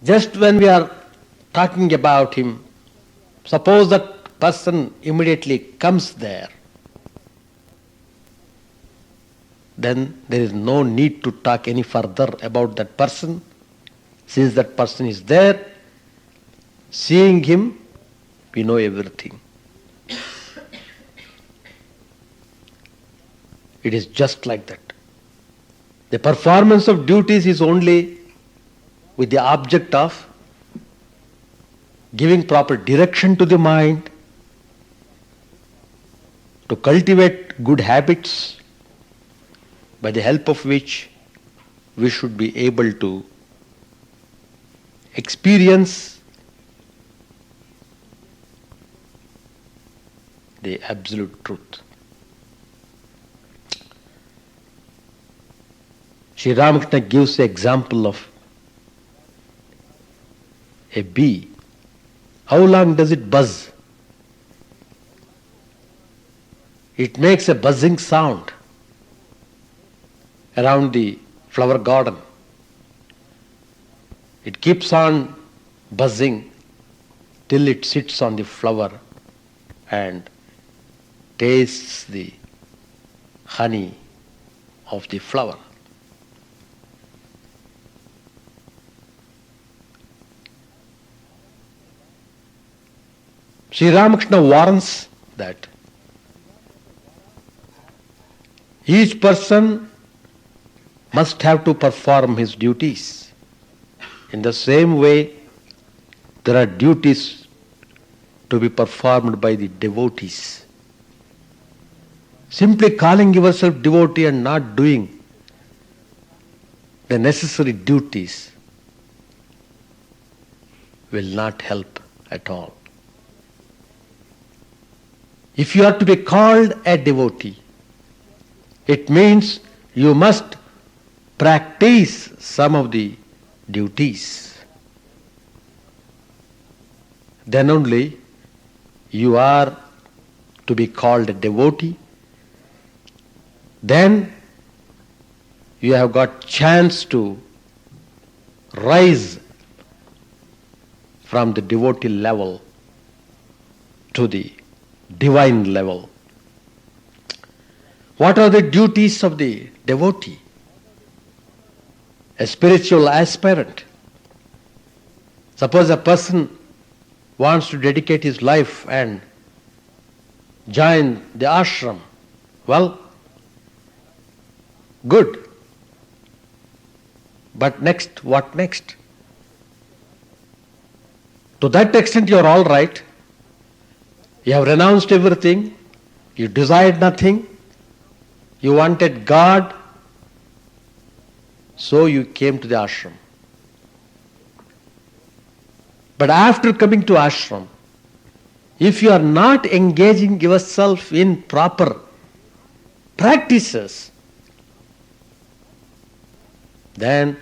Just when we are talking about him, suppose that person immediately comes there, then there is no need to talk any further about that person. Since that person is there, seeing him, we know everything. It is just like that. The performance of duties is only with the object of giving proper direction to the mind, to cultivate good habits, by the help of which we should be able to experience the absolute truth. Sri Ramakrishna gives the example of a bee. How long does it buzz? It makes a buzzing sound around the flower garden. It keeps on buzzing till it sits on the flower and tastes the honey of the flower. Sri Ramakrishna warns that each person must have to perform his duties. In the same way, there are duties to be performed by the devotees. Simply calling yourself devotee and not doing the necessary duties will not help at all. If you are to be called a devotee, it means you must practice some of the duties. Then only you are to be called a devotee. Then you have got chance to rise from the devotee level to the divine level. What are the duties of the devotee? A spiritual aspirant. Suppose a person wants to dedicate his life and join the ashram. Well, good. But next, what next? To that extent you are all right. You have renounced everything. You desired nothing. You wanted God. So you came to the ashram. But after coming to ashram, if you are not engaging yourself in proper practices, then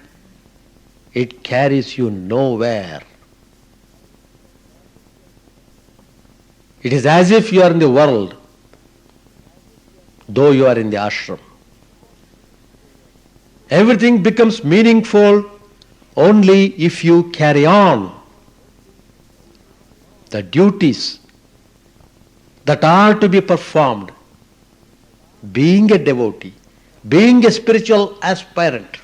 it carries you nowhere. It is as if you are in the world, though you are in the ashram. Everything becomes meaningful only if you carry on the duties that are to be performed, being a devotee, being a spiritual aspirant.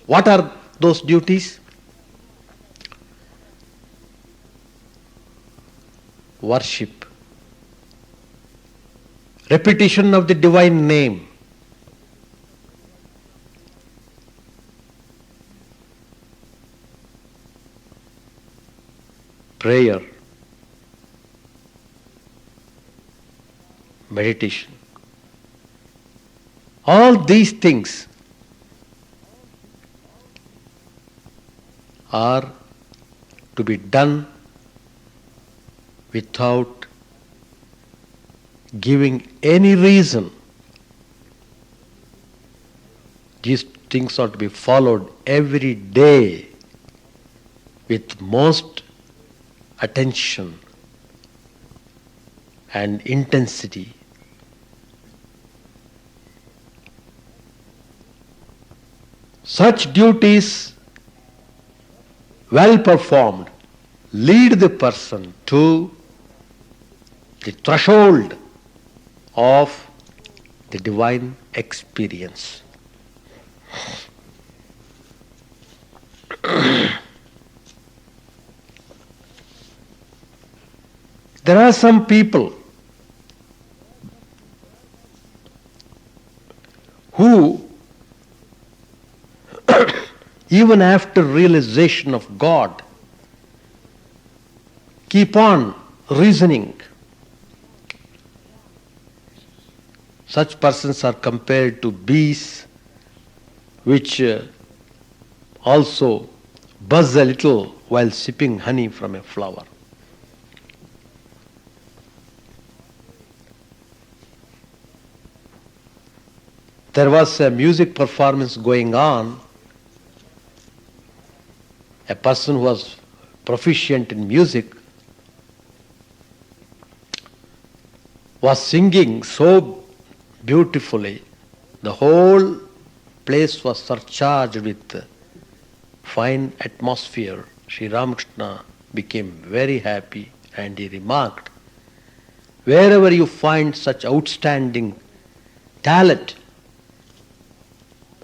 What are those duties? Worship, repetition of the divine name, prayer, meditation. All these things are to be done without giving any reason. These things are to be followed every day with most attention and intensity. Such duties well performed, lead the person to the threshold of the divine experience. There are some people who, even after realization of God, keep on reasoning. Such persons are compared to bees which also buzz a little while sipping honey from a flower. There was a music performance going on. A person who was proficient in music was singing so beautifully. The whole place was surcharged with fine atmosphere. Sri Ramakrishna became very happy and he remarked, wherever you find such outstanding talent,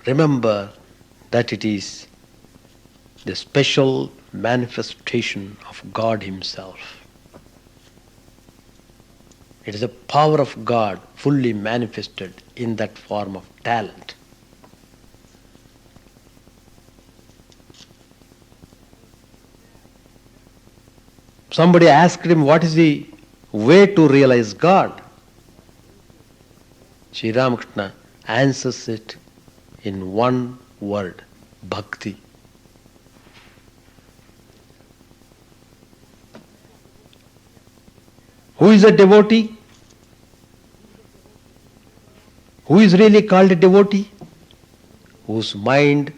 remember that it is the special manifestation of God Himself. It is the power of God fully manifested in that form of talent. Somebody asked him, what is the way to realize God? Sri Ramakrishna answers it in one word, bhakti. Who is a devotee? Who is really called a devotee? Whose mind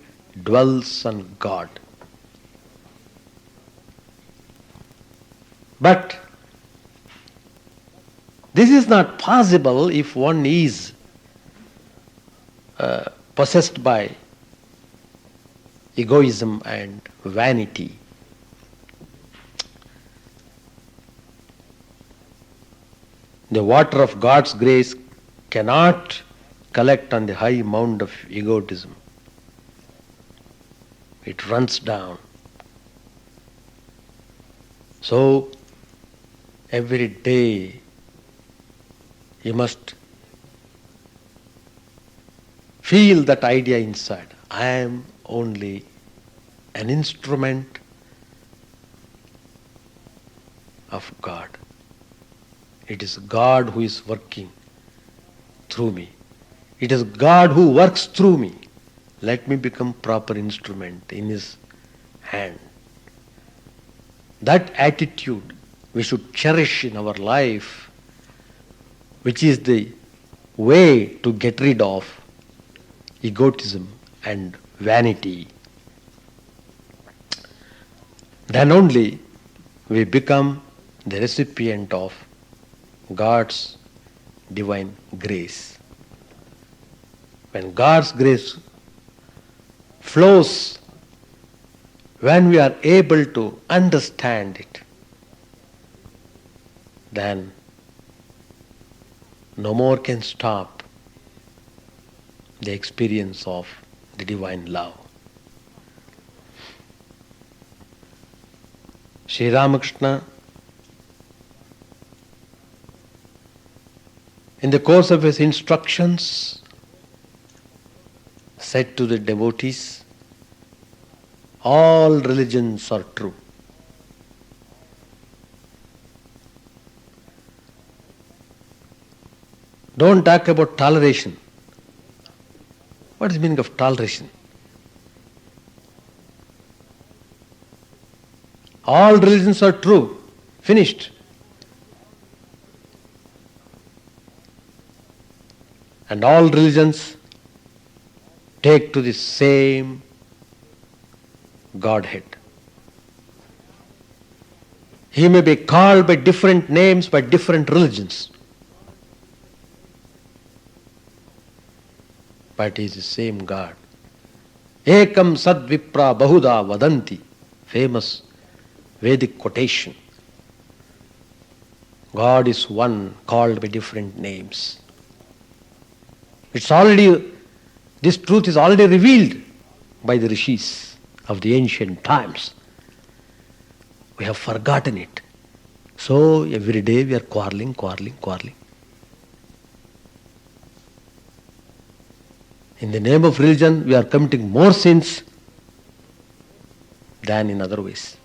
dwells on God. But this is not possible if one is possessed by egoism and vanity. The water of God's grace cannot collect on the high mound of egotism. It runs down. So, every day you must feel that idea inside. I am only an instrument of God. It is God who is working through me. It is God who works through me. Let me become proper instrument in His hand. That attitude we should cherish in our life, which is the way to get rid of egotism and vanity. Then only we become the recipient of God's divine grace. When God's grace flows, when we are able to understand it, then no more can stop the experience of the divine love. Sri Ramakrishna, in the course of his instructions, said to the devotees, all religions are true. Don't talk about toleration. What is the meaning of toleration? All religions are true. Finished. And all religions take to the same Godhead. He may be called by different names by different religions, but He is the same God. Ekam sad vipra bahuda vadanti. famous Vedic quotation. God is one, called by different names. This truth is already revealed by the rishis of the ancient times. We have forgotten it. So every day we are quarreling. In the name of religion, we are committing more sins than in other ways.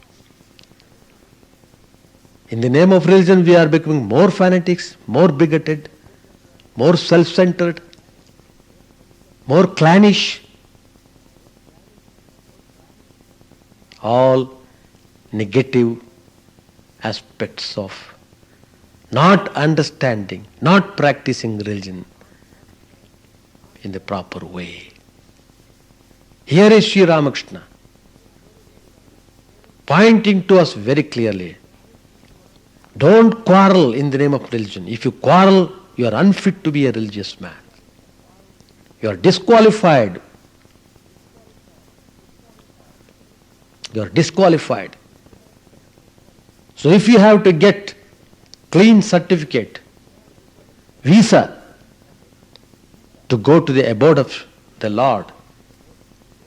In the name of religion, we are becoming more fanatics, more bigoted, more self-centered, more clannish. All negative aspects of not understanding, not practicing religion in the proper way. Here is Sri Ramakrishna pointing to us very clearly. Don't quarrel in the name of religion. If you quarrel, you are unfit to be a religious man. You are disqualified. You are disqualified. So if you have to get clean certificate, visa, to go to the abode of the Lord,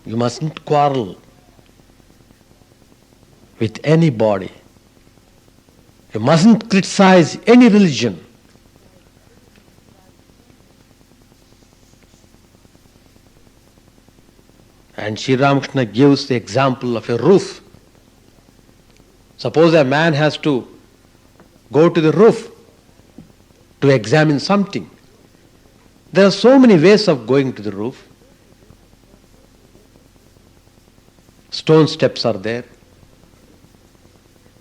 you mustn't quarrel with anybody. You mustn't criticize any religion. And Sri Ramakrishna gives the example of a roof. Suppose a man has to go to the roof to examine something. There are so many ways of going to the roof. Stone steps are there.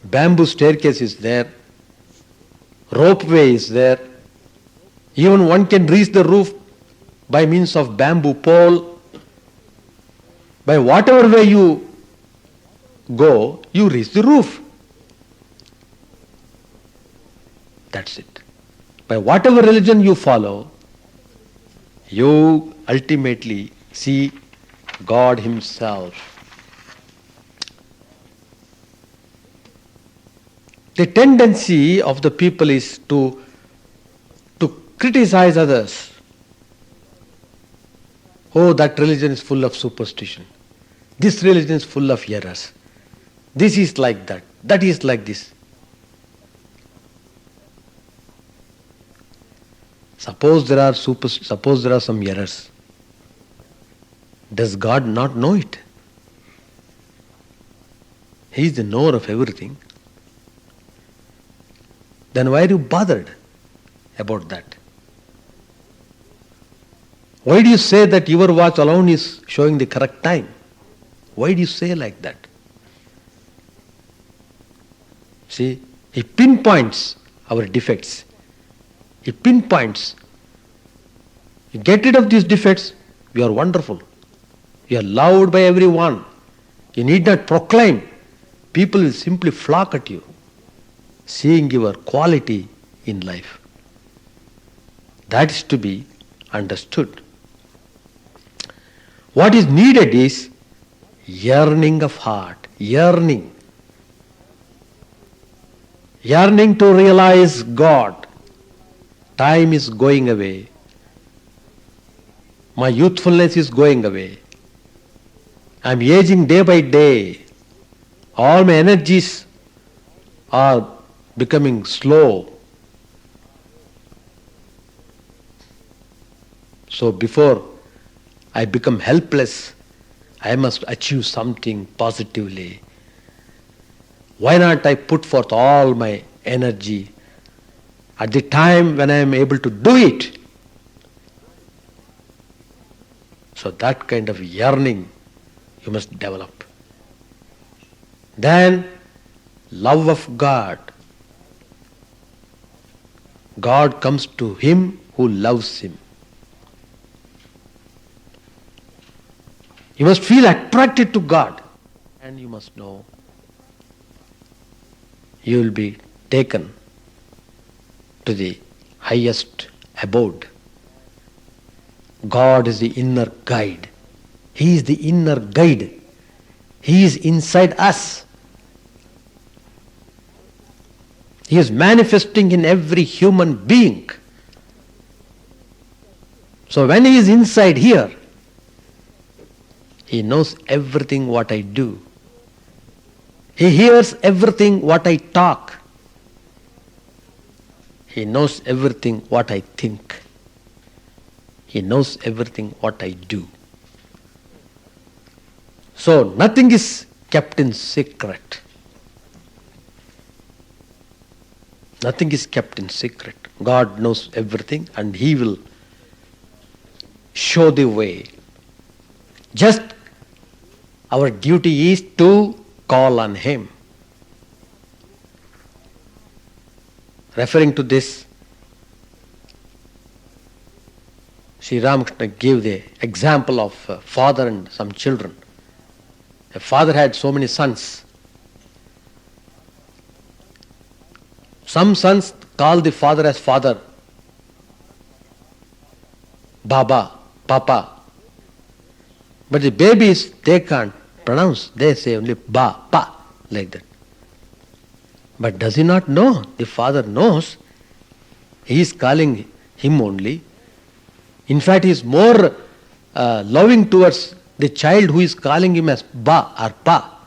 Bamboo staircase is there. Ropeway is there. Even one can reach the roof by means of bamboo pole. By whatever way you go, you reach the roof. That's it. By whatever religion you follow, you ultimately see God Himself. The tendency of the people is to criticize others. Oh, that religion is full of superstition. This religion is full of errors. This is like that. That is like this. Suppose there are some errors. Does God not know it? He is the knower of everything. Then why are you bothered about that? Why do you say that your watch alone is showing the correct time? Why do you say like that? See, He pinpoints our defects. He pinpoints. You get rid of these defects, you are wonderful. You are loved by everyone. You need not proclaim. People will simply flock at you, seeing your quality in life. That is to be understood. What is needed is yearning of heart, yearning to realize God. Time is going away. My youthfulness is going away. I am aging day by day. All my energies are becoming slow. So before I become helpless, I must achieve something positively. Why not I put forth all my energy at the time when I am able to do it? So that kind of yearning you must develop. Then love of God. God comes to him who loves him. You must feel attracted to God, and you must know you will be taken to the highest abode. God is the inner guide. He is the inner guide. He is inside us. He is manifesting in every human being. So when he is inside here, he knows everything what I do. He hears everything what I talk. He knows everything what I think. He knows everything what I do. So nothing is kept in secret. Nothing is kept in secret. God knows everything and He will show the way. Just our duty is to call on Him. Referring to this, Sri Ramakrishna gave the example of a father and some children. A father had so many sons. Some sons call the father as father, Baba, Papa. But the babies, they can't pronounce. They say only Ba, Pa, like that. But does he not know? The father knows. He is calling him only. In fact, he is more loving towards the child who is calling him as Ba or Pa,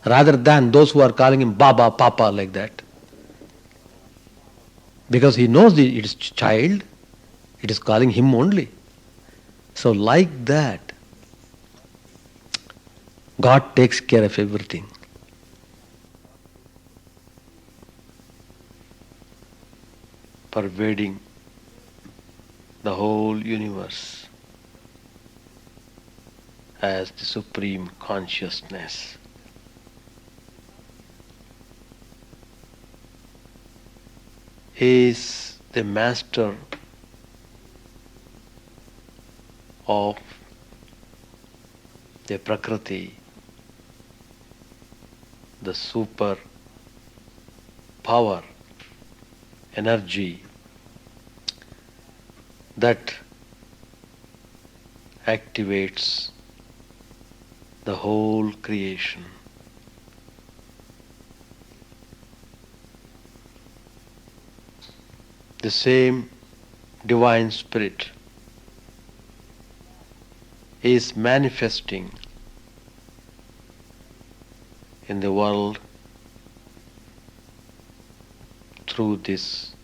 rather than those who are calling him Baba, Papa, like that. Because he knows it is child, it is calling him only. So like that, God takes care of everything. Pervading the whole universe as the supreme consciousness. He is the master of the Prakriti, the super power, energy that activates the whole creation. The same divine spirit is manifesting in the world through this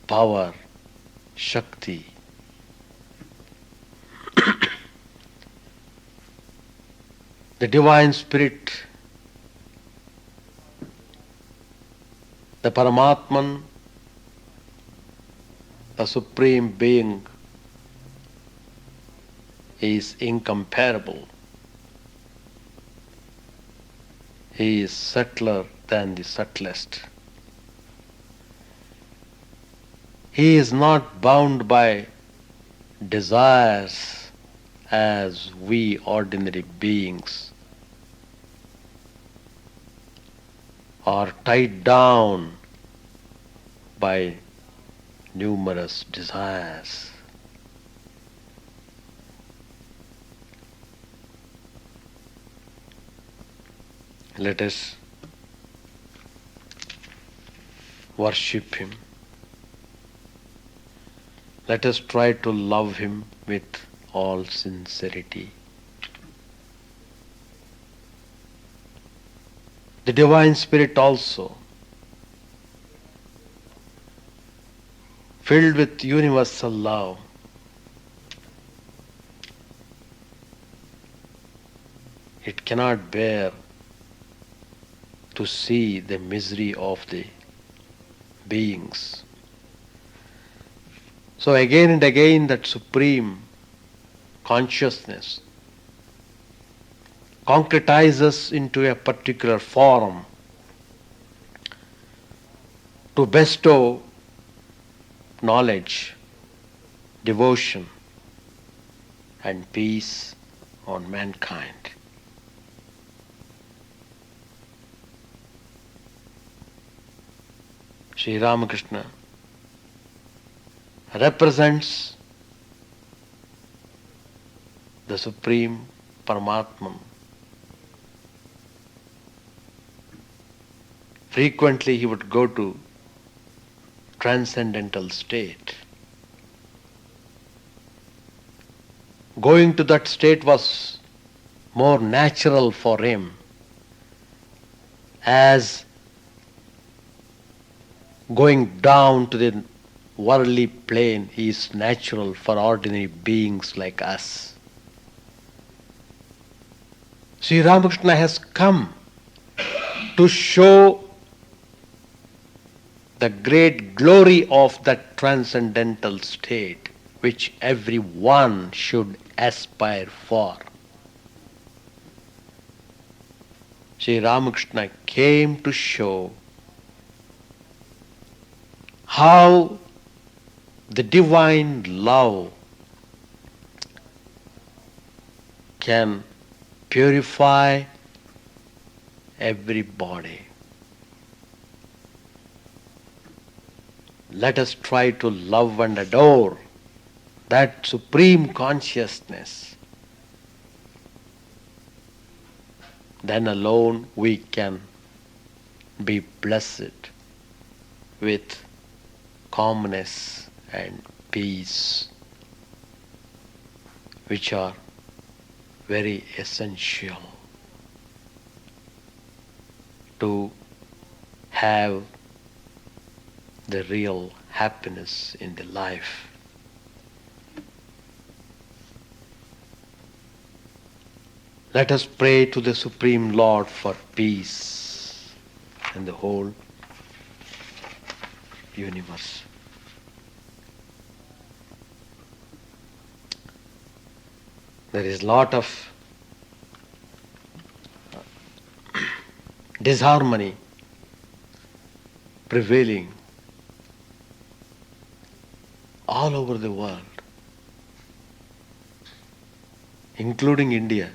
power, Shakti. The divine spirit, the Paramatman, the Supreme Being, is incomparable. He is subtler than the subtlest. He is not bound by desires as we ordinary beings are tied down by numerous desires. Let us worship Him. Let us try to love Him with all sincerity. The Divine Spirit also, filled with universal love, it cannot bear to see the misery of the beings. So again and again that supreme consciousness concretizes into a particular form to bestow knowledge, devotion, and peace on mankind. Sri Ramakrishna represents the Supreme Paramatman, Frequently he would go to transcendental state. Going to that state was more natural for him, as going down to the worldly plane is natural for ordinary beings like us. Sri Ramakrishna has come to show the great glory of that transcendental state which everyone should aspire for. Sri Ramakrishna came to show how the divine love can purify everybody. Let us try to love and adore that supreme consciousness. Then alone we can be blessed with calmness and peace, which are very essential to have the real happiness in the life. Let us pray to the Supreme Lord for peace in the whole universe. There is a lot of disharmony prevailing all over the world, including India.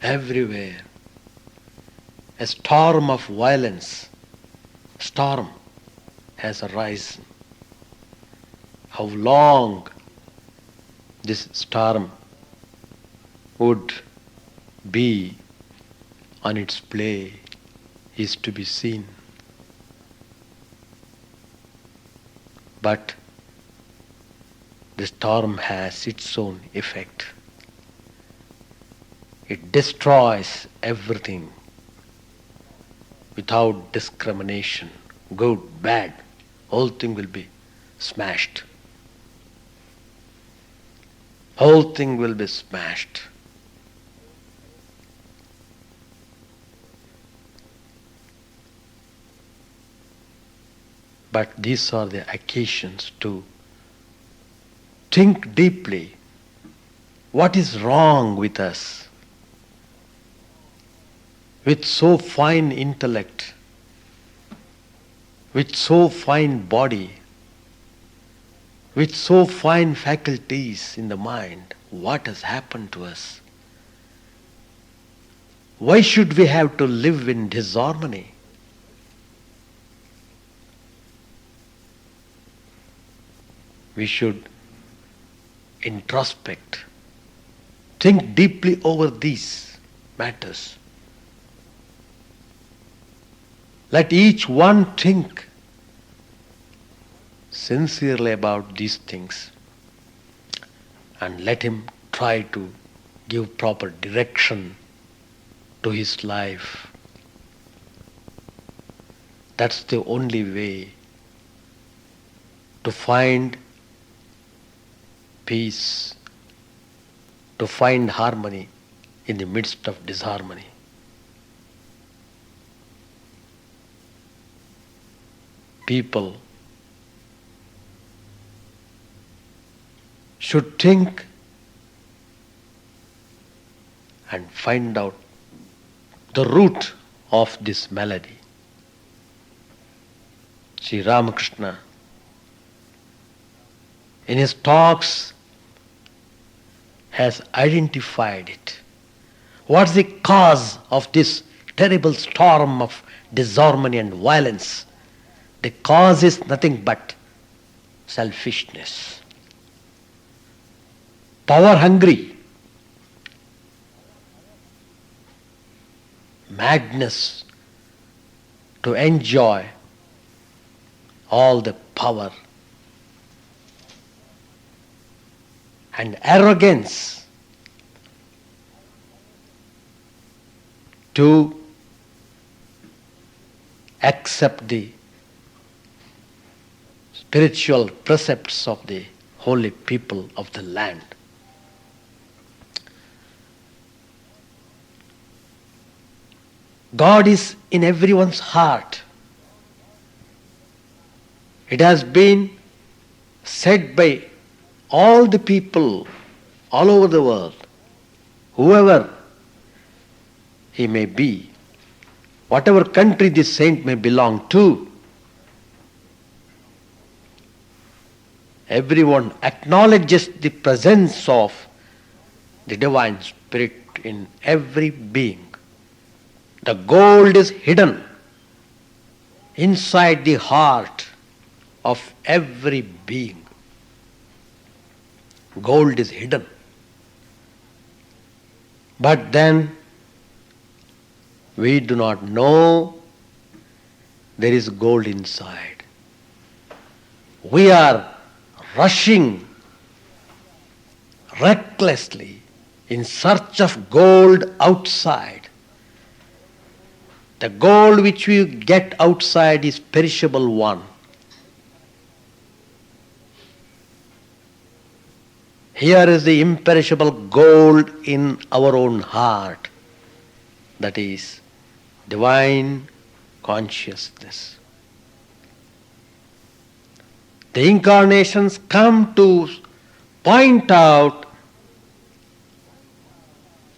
Everywhere, a storm of violence, storm has arisen. How long this storm would be on its play is to be seen. But the storm has its own effect. It destroys everything without discrimination, good, bad, whole thing will be smashed. Whole thing will be smashed. But these are the occasions to think deeply. What is wrong with us? With so fine intellect, with so fine body, with so fine faculties in the mind, what has happened to us? Why should we have to live in disharmony? We should introspect, think deeply over these matters. Let each one think sincerely about these things and let him try to give proper direction to his life. That's the only way to find peace, to find harmony in the midst of disharmony. People should think and find out the root of this melody. Sri Ramakrishna, in his talks, has identified it. What's the cause of this terrible storm of disharmony and violence? The cause is nothing but selfishness. Power hungry, madness to enjoy all the power and arrogance to accept the spiritual precepts of the holy people of the land. God is in everyone's heart. It has been said by all the people all over the world, whoever he may be, whatever country this saint may belong to, everyone acknowledges the presence of the Divine Spirit in every being. The gold is hidden inside the heart of every being. Gold is hidden. But then we do not know there is gold inside. We are rushing recklessly in search of gold outside. The gold which we get outside is perishable one. Here is the imperishable gold in our own heart, that is divine consciousness. The incarnations come to point out,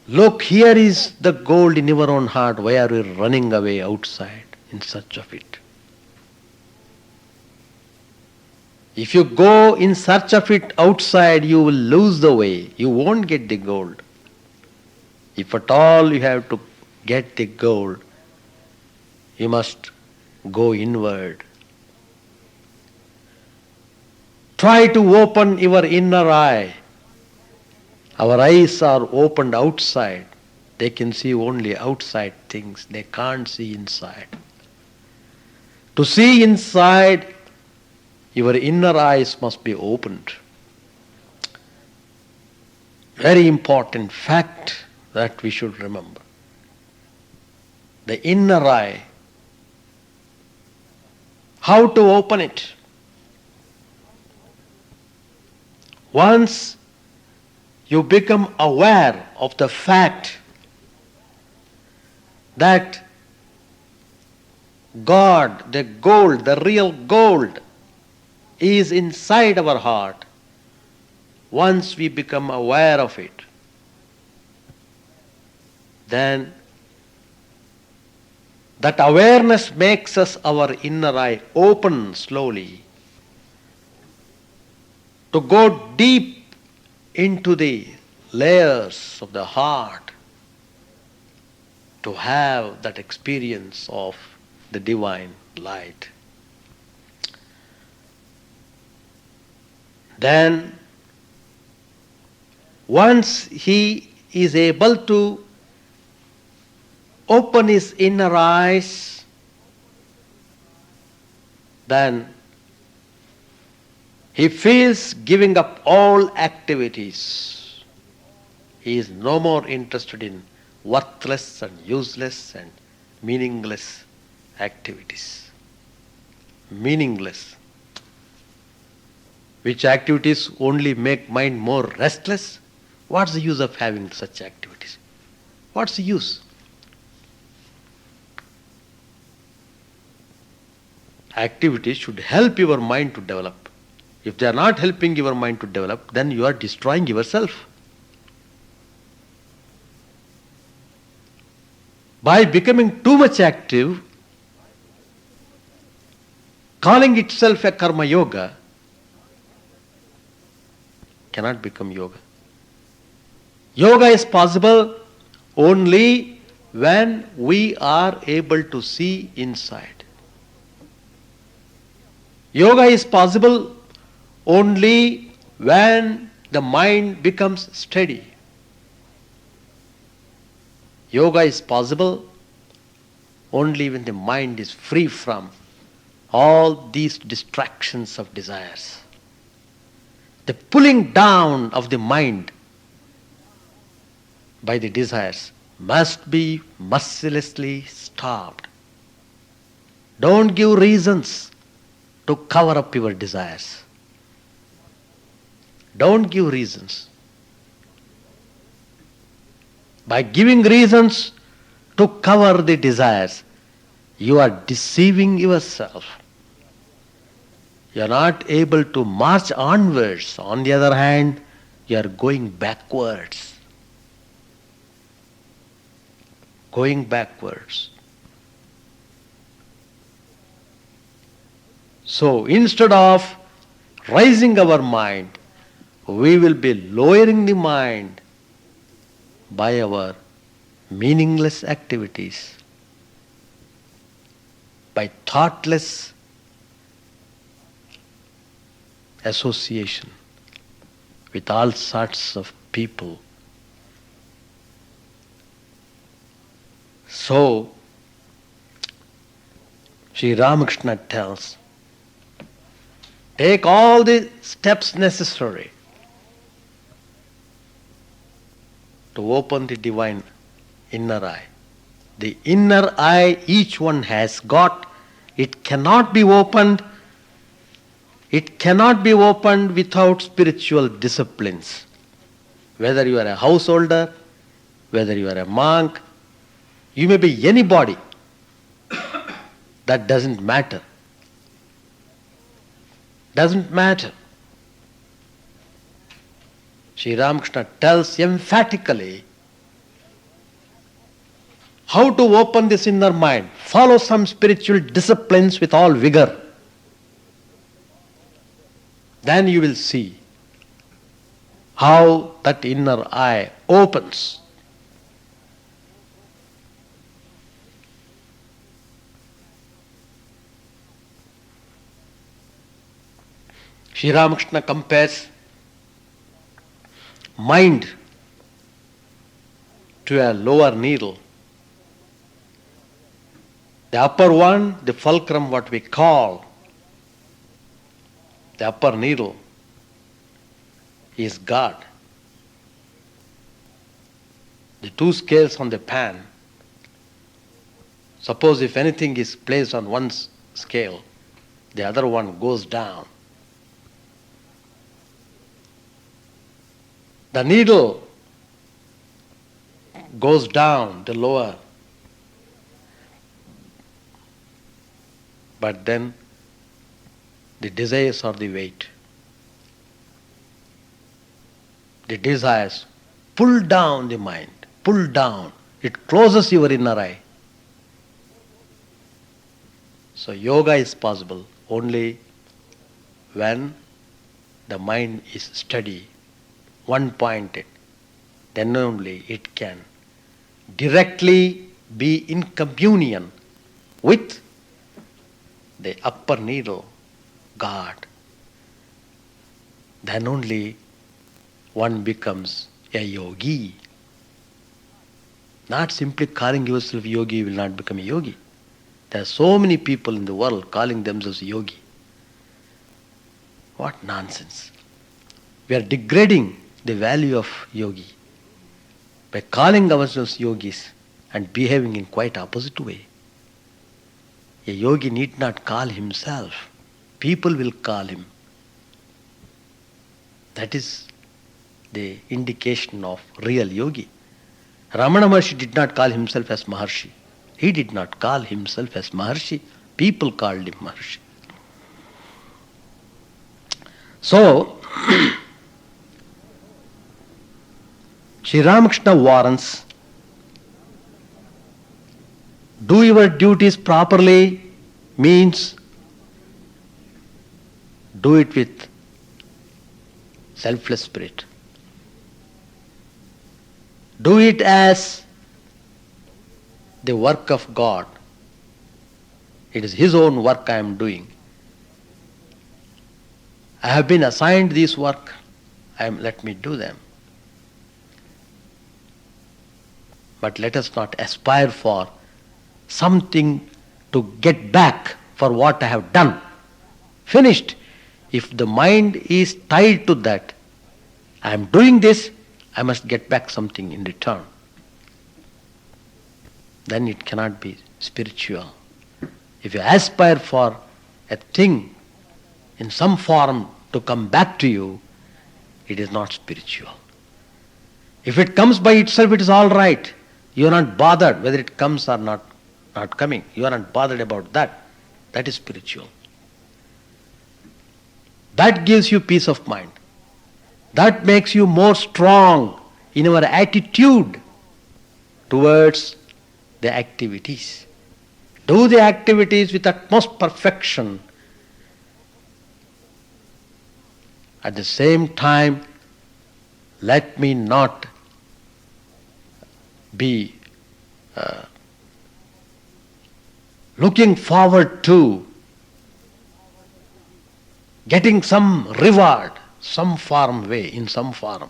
look, here is the gold in your own heart. Why are we running away outside in search of it? If you go in search of it outside, you will lose the way. You won't get the gold. If at all you have to get the gold, you must go inward. Try to open your inner eye. Our eyes are opened outside. They can see only outside things. They can't see inside. To see inside, your inner eyes must be opened. Very important fact that we should remember. The inner eye. How to open it? Once you become aware of the fact that God, the gold, the real gold, is inside our heart, once we become aware of it, then that awareness makes us our inner eye open slowly to go deep into the layers of the heart, to have that experience of the divine light. Then, once he is able to open his inner eyes, then he feels giving up all activities. He is no more interested in worthless and useless and meaningless activities. Meaningless. Which activities only make mind more restless? What's the use of having such activities? What's the use? Activities should help your mind to develop. If they are not helping your mind to develop, then you are destroying yourself. By becoming too much active, calling itself a karma yoga, cannot become yoga. Yoga is possible only when we are able to see inside. Yoga is possible only when the mind becomes steady. Yoga is possible only when the mind is free from all these distractions of desires. The pulling down of the mind by the desires must be mercilessly stopped. Don't give reasons to cover up your desires. Don't give reasons. By giving reasons to cover the desires, you are deceiving yourself. You are not able to march onwards. On the other hand, you are going backwards. Going backwards. So instead of raising our mind, we will be lowering the mind by our meaningless activities, by thoughtless association with all sorts of people. So, Sri Ramakrishna tells, take all the steps necessary to open the divine inner eye. The inner eye each one has got, it cannot be opened. It cannot be opened without spiritual disciplines. Whether you are a householder, whether you are a monk, you may be anybody. That doesn't matter. Doesn't matter. Sri Ramakrishna tells emphatically how to open this inner mind. Follow some spiritual disciplines with all vigor. Then you will see how that inner eye opens. Sri Ramakrishna compares mind to a lower needle. The upper one, the fulcrum, what we call the upper needle, is God. The two scales on the pan, suppose if anything is placed on one scale, the other one goes down. The needle goes down, the lower. But then the desires are the weight. The desires pull down the mind, pull down. It closes your inner eye. So yoga is possible only when the mind is steady, one-pointed. Then only it can directly be in communion with the upper needle, God. Then only one becomes a yogi. Not simply calling yourself yogi will not become a yogi. There are so many people in the world calling themselves yogi. What nonsense. We are degrading the value of yogi by calling ourselves yogis and behaving in quite opposite way. A yogi need not call himself. People will call him. That is the indication of real yogi. Ramana Maharshi did not call himself as Maharshi. He did not call himself as Maharshi. People called him Maharshi. So, Sri Ramakrishna warns, do your duties properly means do it with selfless spirit. Do it as the work of God. It is His own work I am doing. I have been assigned this work. Let me do them. But let us not aspire for something to get back for what I have done. Finished. If the mind is tied to that, I am doing this, I must get back something in return. Then it cannot be spiritual. If you aspire for a thing in some form to come back to you, it is not spiritual. If it comes by itself, it is all right. You are not bothered whether it comes or not coming. You are not bothered about that. That is spiritual. That gives you peace of mind. That makes you more strong in your attitude towards the activities. Do the activities with utmost perfection. At the same time, let me not be looking forward to getting some reward, some form way, in some form.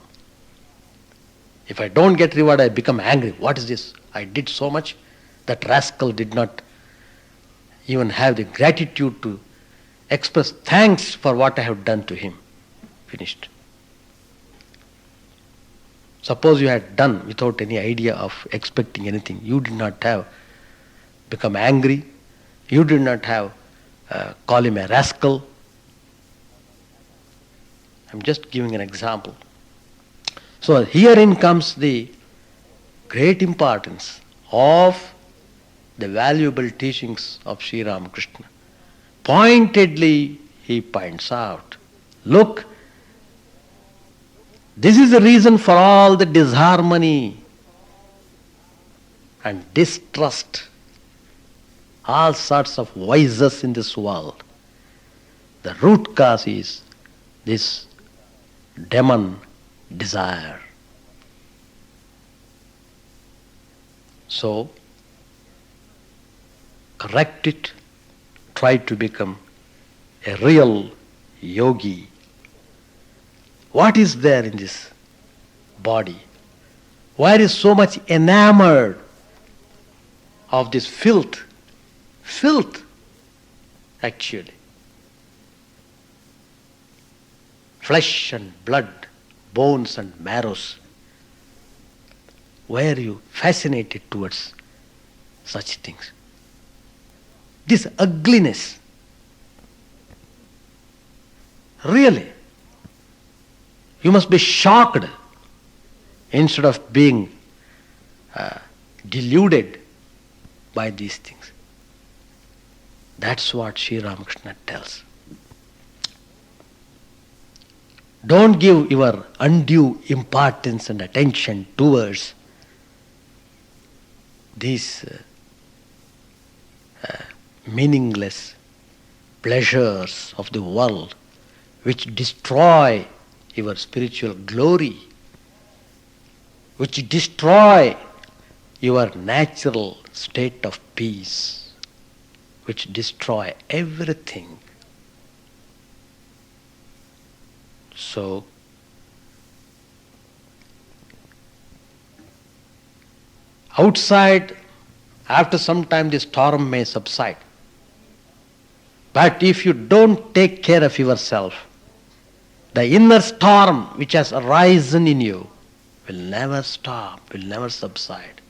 If I don't get reward, I become angry. What is this? I did so much. That rascal did not even have the gratitude to express thanks for what I have done to him. Finished. Suppose you had done without any idea of expecting anything. You did not have become angry. You did not have call him a rascal. I'm just giving an example. So herein comes the great importance of the valuable teachings of Sri Ramakrishna. Pointedly he points out, look, this is the reason for all the disharmony and distrust, all sorts of vices in this world. The root cause is this demon desire. So, correct it, try to become a real yogi. What is there in this body? Why is so much enamored of this filth? Filth, actually. Flesh and blood, bones and marrows. Why are you fascinated towards such things? This ugliness. Really. You must be shocked instead of being deluded by these things. That's what Sri Ramakrishna tells. Don't give your undue importance and attention towards these meaningless pleasures of the world which destroy your spiritual glory, which destroy your natural state of peace, which destroy everything. So, outside, after some time, the storm may subside. But if you don't take care of yourself, the inner storm which has arisen in you will never stop, will never subside.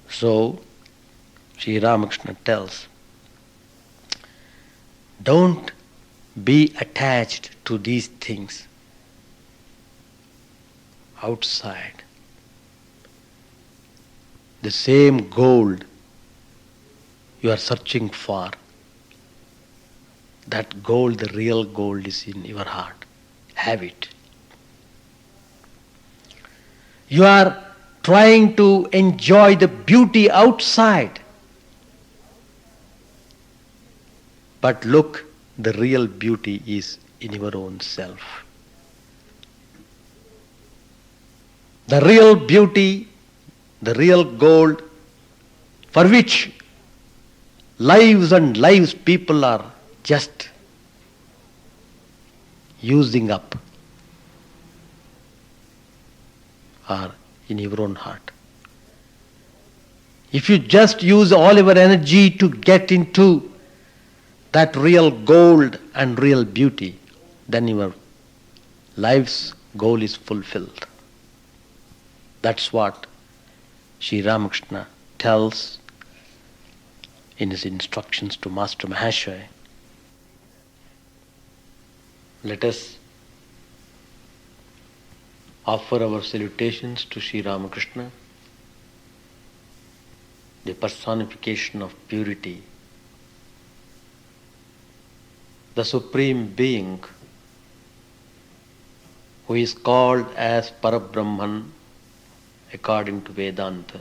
So, Sri Ramakrishna tells, don't be attached to these things outside. The same gold you are searching for, that gold, the real gold, is in your heart. Have it. You are trying to enjoy the beauty outside. But look, the real beauty is in your own self. The real beauty, the real gold, for which lives and lives people are just using up, are in your own heart. If you just use all your energy to get into that real gold and real beauty, then your life's goal is fulfilled. That's what Sri Ramakrishna tells in his instructions to Master Mahashaya. Let us offer our salutations to Sri Ramakrishna, the personification of purity, the Supreme Being who is called as Parabrahman according to Vedanta,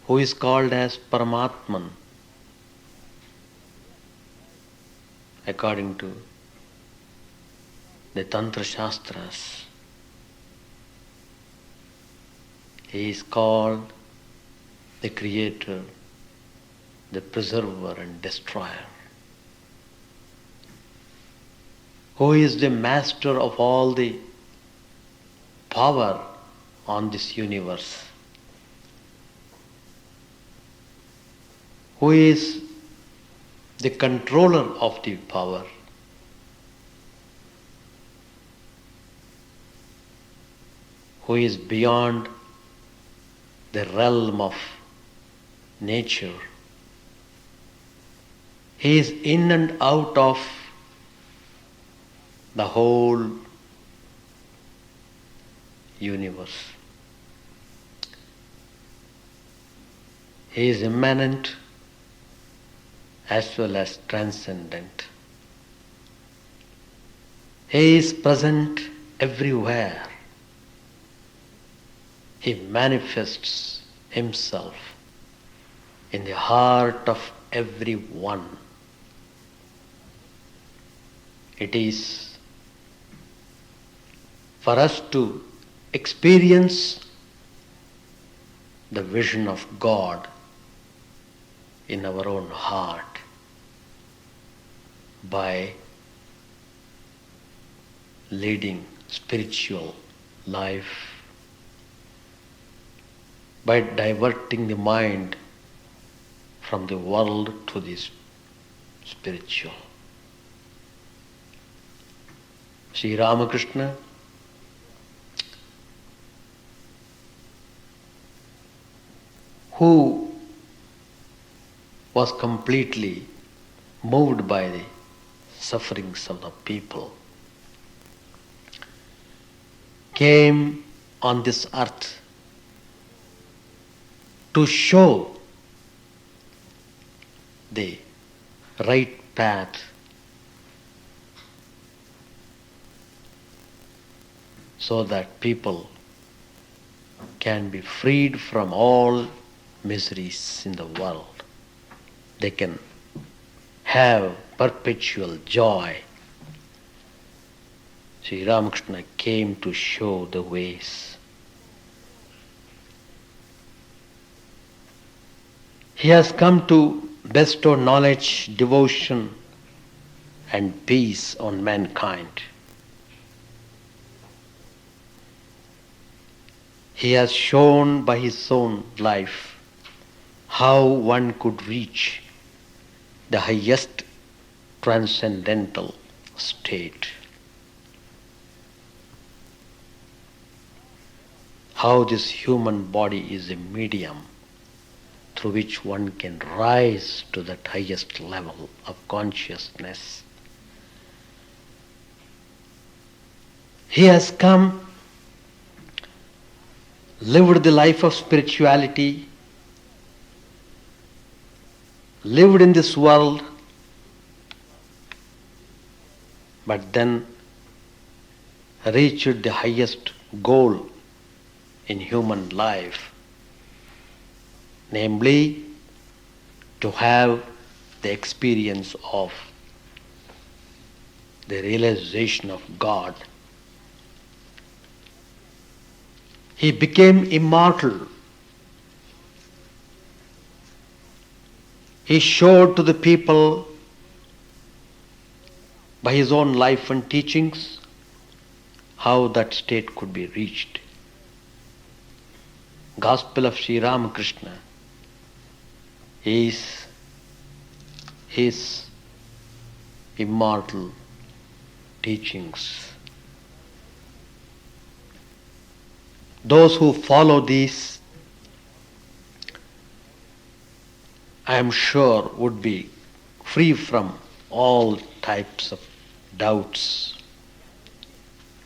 who is called as Paramatman according to the Tantra Shastras. He is called the Creator, the Preserver and Destroyer, who is the Master of all the power on this universe, who is the controller of the power, who is beyond the realm of nature. He is in and out of the whole universe. He is immanent as well as transcendent. He is present everywhere. He manifests himself in the heart of everyone. It is for us to experience the vision of God in our own heart by leading spiritual life, by diverting the mind from the world to the spiritual. Sri Ramakrishna who was completely moved by the sufferings of the people, came on this earth to show the right path, so that people can be freed from all miseries in the world. They can have perpetual joy. Sri Ramakrishna came to show the ways. He has come to bestow knowledge, devotion, and peace on mankind. He has shown by his own life how one could reach the highest transcendental state. How this human body is a medium through which one can rise to that highest level of consciousness. He has come, lived the life of spirituality, lived in this world, but then reached the highest goal in human life, namely to have the experience of the realization of God. He became immortal. He showed to the people by his own life and teachings how that state could be reached. Gospel of Sri Ramakrishna is his immortal teachings. Those who follow these, I am sure, would be free from all types of doubts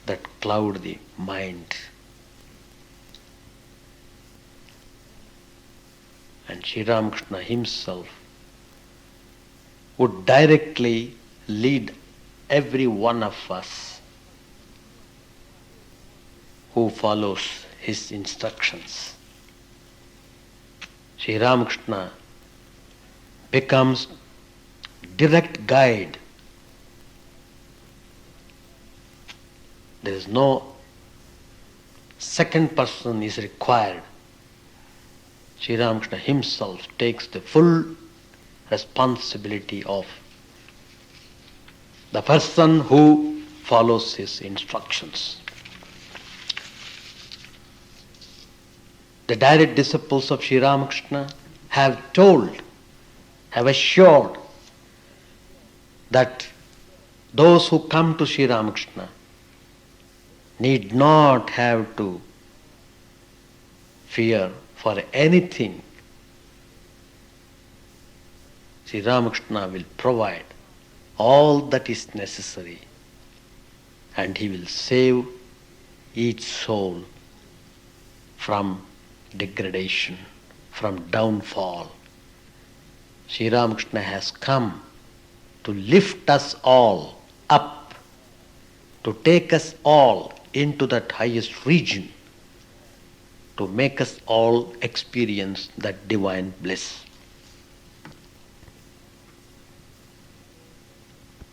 that cloud the mind. And Sri Ramakrishna himself would directly lead every one of us who follows his instructions. Sri Ramakrishna becomes direct guide. There is no second person is required. Sri Ramakrishna himself takes the full responsibility of the person who follows his instructions. The direct disciples of Sri Ramakrishna have assured that those who come to Sri Ramakrishna need not have to fear for anything. Sri Ramakrishna will provide all that is necessary, and he will save each soul from degradation, from downfall. Sri Ramakrishna has come to lift us all up, to take us all into that highest region, to make us all experience that divine bliss.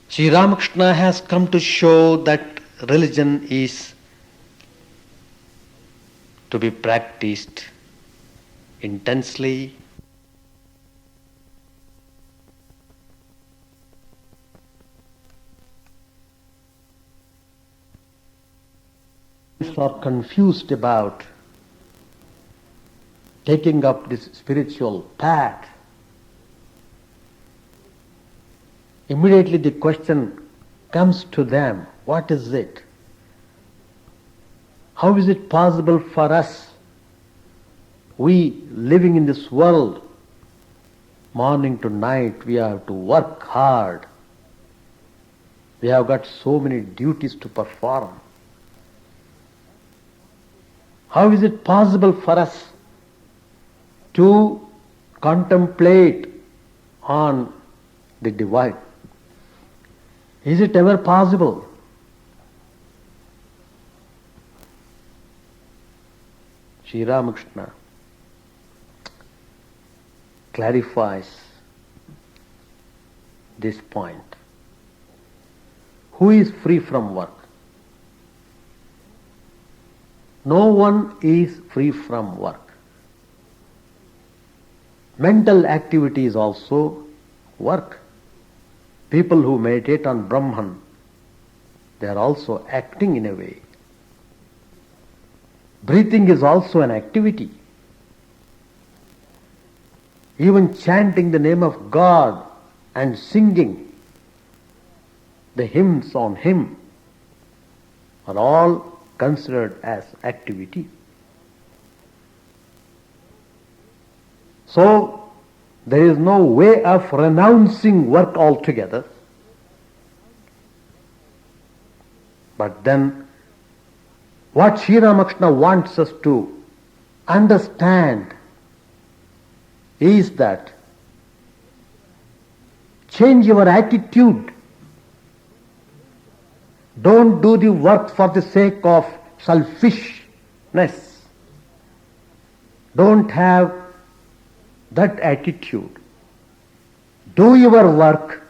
Sri Ramakrishna has come to show that religion is to be practiced intensely, are confused about taking up this spiritual path. Immediately the question comes to them, what is it? How is it possible for us, we living in this world, morning to night we have to work hard. We have got so many duties to perform. How is it possible for us to contemplate on the divine? Is it ever possible? Sri Ramakrishna clarifies this point. Who is free from work? No one is free from work. Mental activity is also work. People who meditate on Brahman, they are also acting in a way. Breathing is also an activity. Even chanting the name of God and singing the hymns on Him are all considered as activity. So, there is no way of renouncing work altogether. But then, what Sri Ramakrishna wants us to understand is that change your attitude. Don't do the work for the sake of selfishness. Don't have that attitude. Do your work,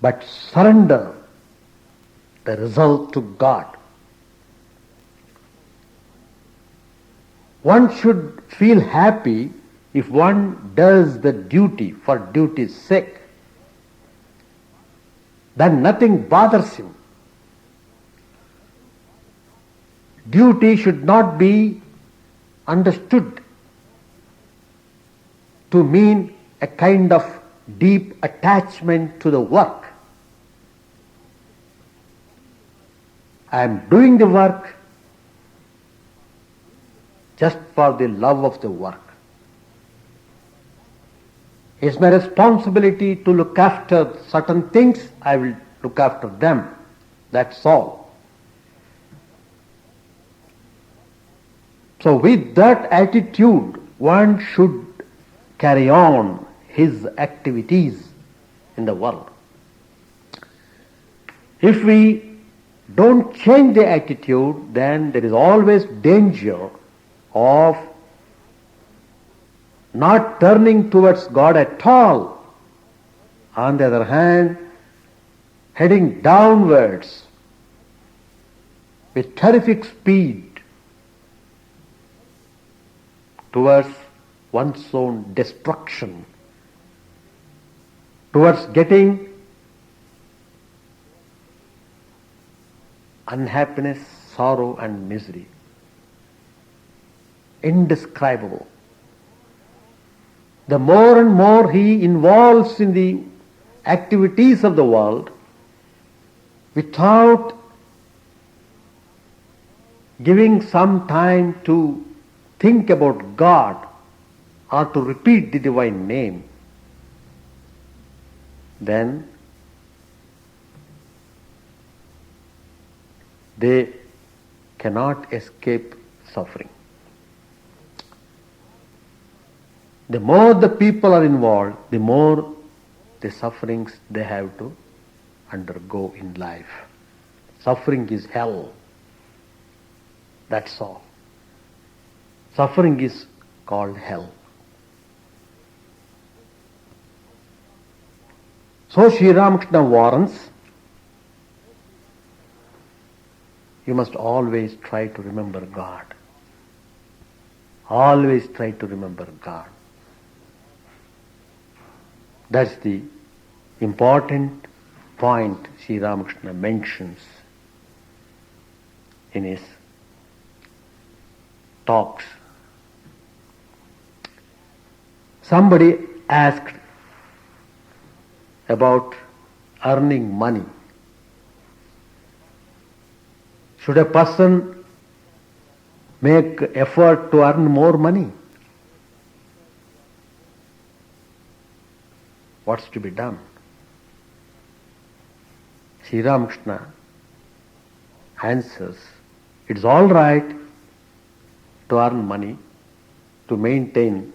but surrender the result to God. One should feel happy if one does the duty for duty's sake. Then nothing bothers him. Duty should not be understood to mean a kind of deep attachment to the work. I am doing the work just for the love of the work. It's my responsibility to look after certain things, I will look after them. That's all. So with that attitude, one should carry on his activities in the world. If we don't change the attitude, then there is always danger of not turning towards God at all. On the other hand, heading downwards with terrific speed towards one's own destruction, towards getting unhappiness, sorrow and misery. Indescribable. The more and more he involves in the activities of the world without giving some time to think about God or to repeat the divine name, then they cannot escape suffering. The more the people are involved, the more the sufferings they have to undergo in life. Suffering is hell. That's all. Suffering is called hell. So Sri Ramakrishna warns, you must always try to remember God. Always try to remember God. That's the important point Sri Ramakrishna mentions in his talks. Somebody asked about earning money. Should a person make effort to earn more money? What's to be done? Sri Ramakrishna answers, it's all right to earn money, to maintain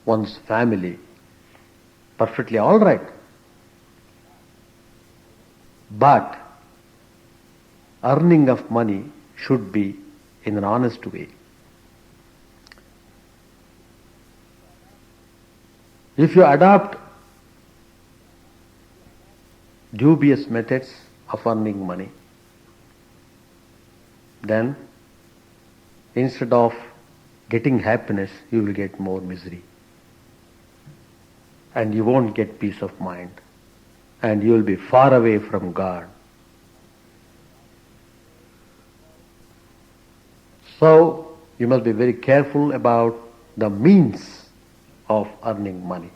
one's family. Perfectly all right. But earning of money should be in an honest way. If you adopt dubious methods of earning money, then instead of getting happiness, you will get more misery. And you won't get peace of mind. And you will be far away from God. So, you must be very careful about the means of earning money.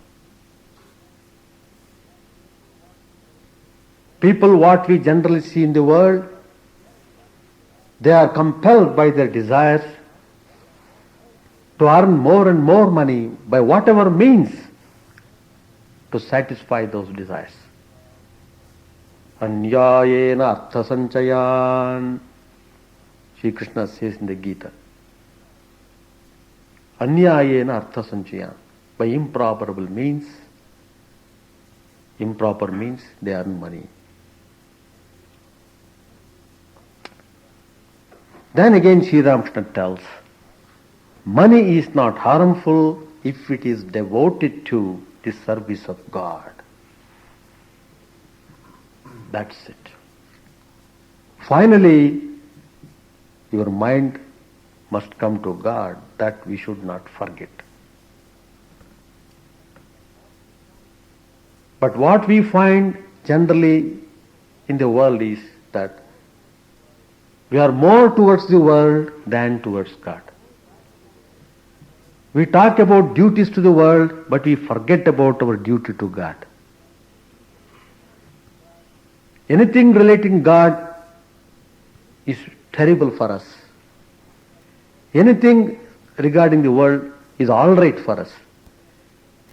People, what we generally see in the world, they are compelled by their desires to earn more and more money by whatever means to satisfy those desires. Anyayena artha sanchayan, Sri Krishna says in the Gita. Anyayena artha sanchayan. By improper means they earn money. Then again Sri Ramakrishna tells, money is not harmful if it is devoted to the service of God. That's it. Finally, your mind must come to God. That we should not forget. But what we find generally in the world is that we are more towards the world than towards God. We talk about duties to the world, but we forget about our duty to God. Anything relating God is terrible for us. Anything regarding the world is all right for us.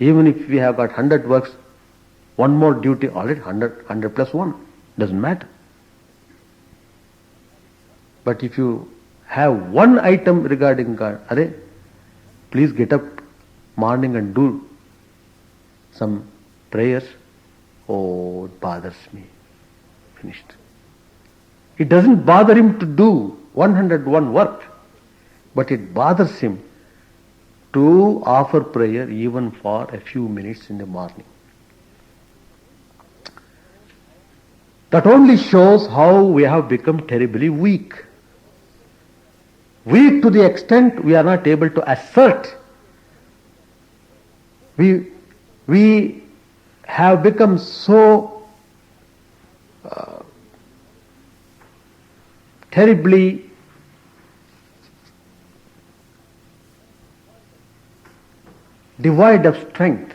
Even if we have got 100 works, one more duty, all right, 100 plus 1, doesn't matter. But if you have one item regarding God, array, please get up morning and do some prayers. Oh, it bothers me. Finished. It doesn't bother him to do 101 work, but it bothers him to offer prayer even for a few minutes in the morning. That only shows how we have become terribly weak. Weak to the extent we are not able to assert. We have become so terribly devoid of strength.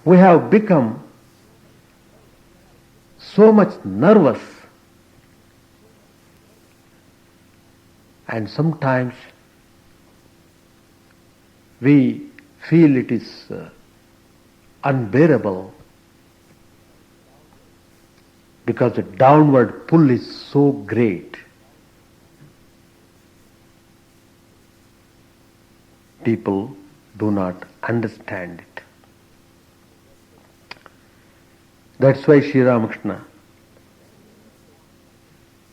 We have become so much nervous, and sometimes we feel it is unbearable because the downward pull is so great. People do not understand it. That's why Sri Ramakrishna,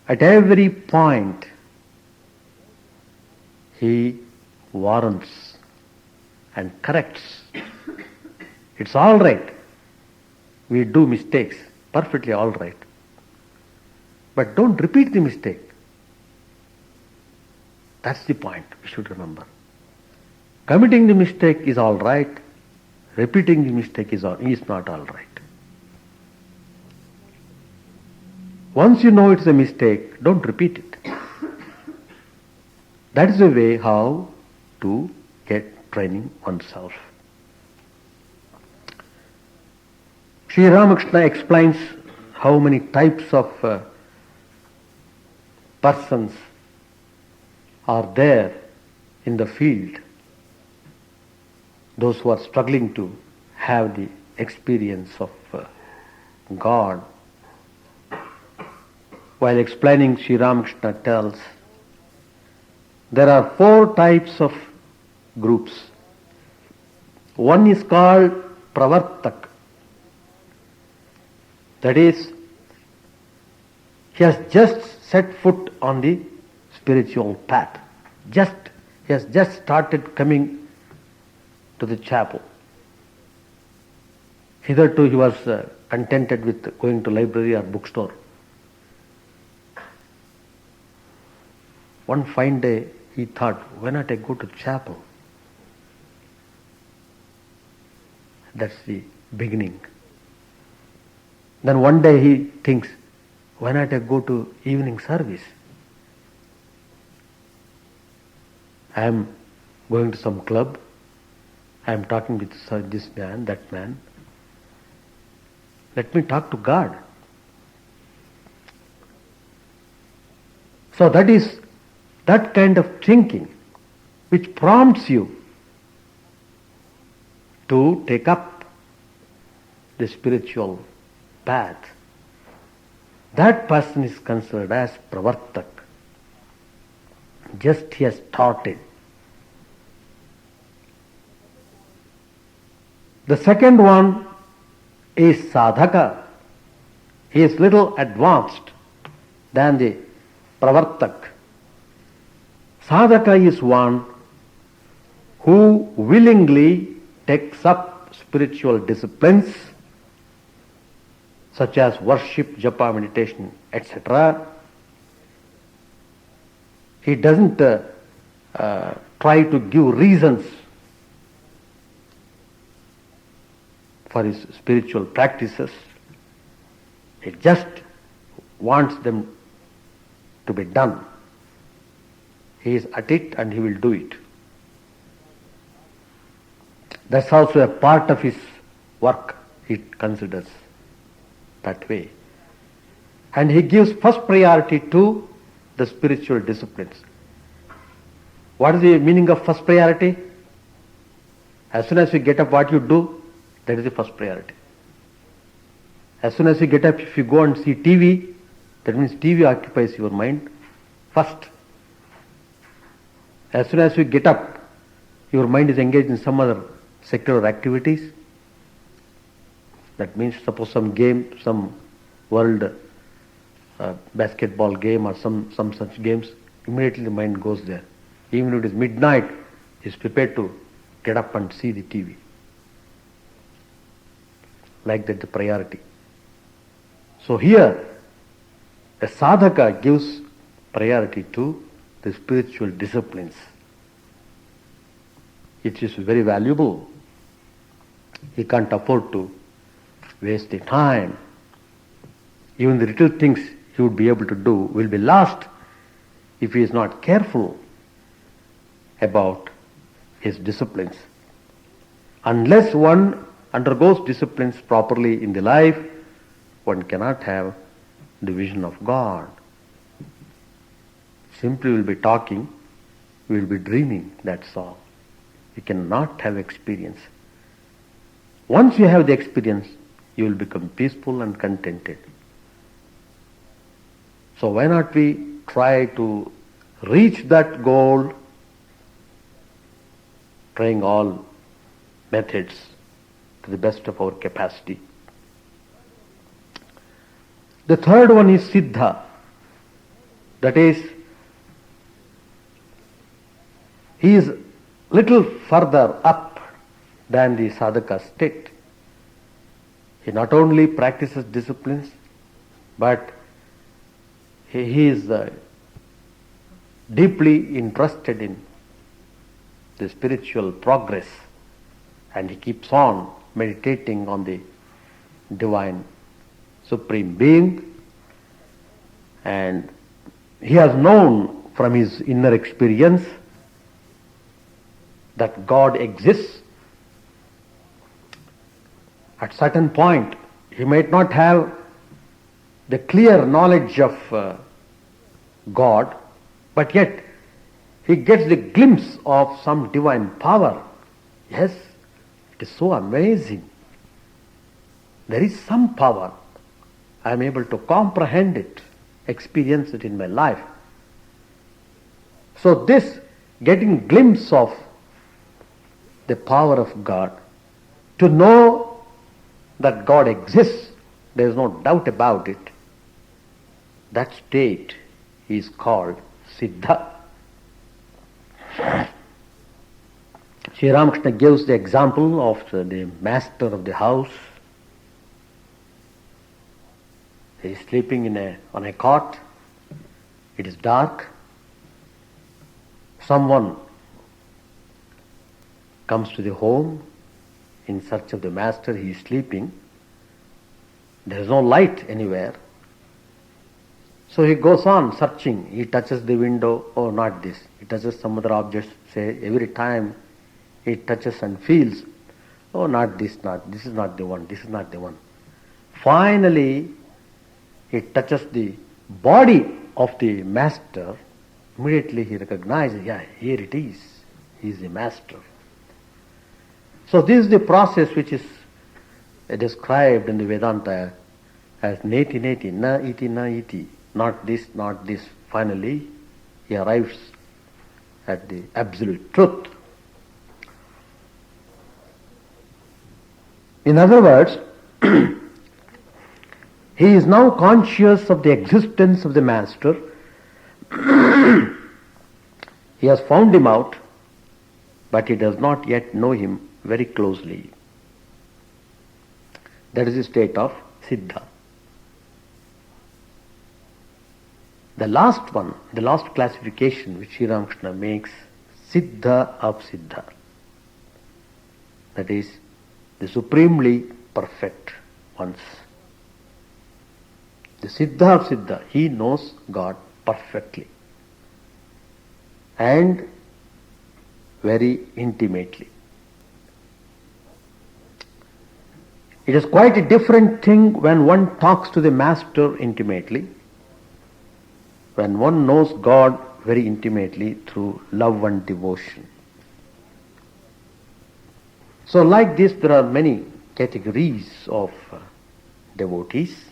at every point, he warns and corrects. It's all right. We do mistakes, perfectly all right. But don't repeat the mistake. That's the point we should remember. Committing the mistake is all right. Repeating the mistake is not all right. Once you know it's a mistake, don't repeat it. That is the way how to get training oneself. Sri Ramakrishna explains how many types of persons are there in the field. Those who are struggling to have the experience of God. While explaining, Sri Ramakrishna tells, there are 4 types of groups. One is called pravartak. That is, he has just set foot on the spiritual path. He has just started coming to the chapel. Hitherto he was contented with going to library or bookstore. One fine day he thought, why not I go to chapel? That's the beginning. Then one day he thinks, why not I go to evening service? I am going to some club. I am talking with this man, that man. Let me talk to God. So that is that kind of thinking which prompts you to take up the spiritual path. That person is considered as pravartak. Just he has started. The second one is sadhaka. He is little advanced than the pravartak. Sadhaka is one who willingly takes up spiritual disciplines such as worship, japa, meditation, etc. He doesn't try to give reasons for his spiritual practices. He just wants them to be done. He is at it and he will do it. That's also a part of his work, he considers that way. And he gives first priority to the spiritual disciplines. What is the meaning of first priority? As soon as you get up, what you do, that is the first priority. As soon as you get up, if you go and see TV, that means TV occupies your mind first. As soon as you get up, your mind is engaged in some other secular activities. That means suppose some game, some world basketball game or some such games, immediately the mind goes there. Even if it is midnight, he is prepared to get up and see the TV. Like that, the priority. So here, a sadhaka gives priority to the spiritual disciplines. It is very valuable. He can't afford to waste the time. Even the little things he would be able to do will be lost if he is not careful about his disciplines. Unless one undergoes disciplines properly in the life, one cannot have the vision of God. Simply we will be talking, we will be dreaming, that's all. You cannot have experience. Once you have the experience, you will become peaceful and contented. So why not we try to reach that goal, trying all methods to the best of our capacity. The third one is Siddha. That is, he is little further up than the sadhaka state. He not only practices disciplines, but he is deeply interested in the spiritual progress, and he keeps on meditating on the divine Supreme Being, and he has known from his inner experience that God exists. At certain point, he might not have the clear knowledge of God, but yet he gets the glimpse of some divine power. Yes, it is so amazing. There is some power. I am able to comprehend it, experience it in my life. So this getting glimpse of the power of God, to know that God exists, there is no doubt about it, that state is called Siddha. Sri Ramakrishna gives the example of the master of the house. He is sleeping on a cot. It is dark. Someone comes to the home in search of the master. He is sleeping. There is no light anywhere. So he goes on searching. He touches the window. Oh, not this. He touches some other objects. Say every time he touches and feels, oh, not this, this is not the one, this is not the one. Finally, he touches the body of the master. Immediately he recognizes, yeah, here it is. He is the master. So this is the process which is described in the Vedanta as neti neti, na iti, not this, not this. Finally, he arrives at the absolute truth. In other words, he is now conscious of the existence of the master. He has found him out, but he does not yet know him very closely. That is the state of Siddha. The last one, the last classification which Sri Ramakrishna makes, Siddha of Siddha. That is, the supremely perfect ones. The Siddha of Siddha, he knows God perfectly and very intimately. It is quite a different thing when one talks to the Master intimately, when one knows God very intimately through love and devotion. So like this, there are many categories of devotees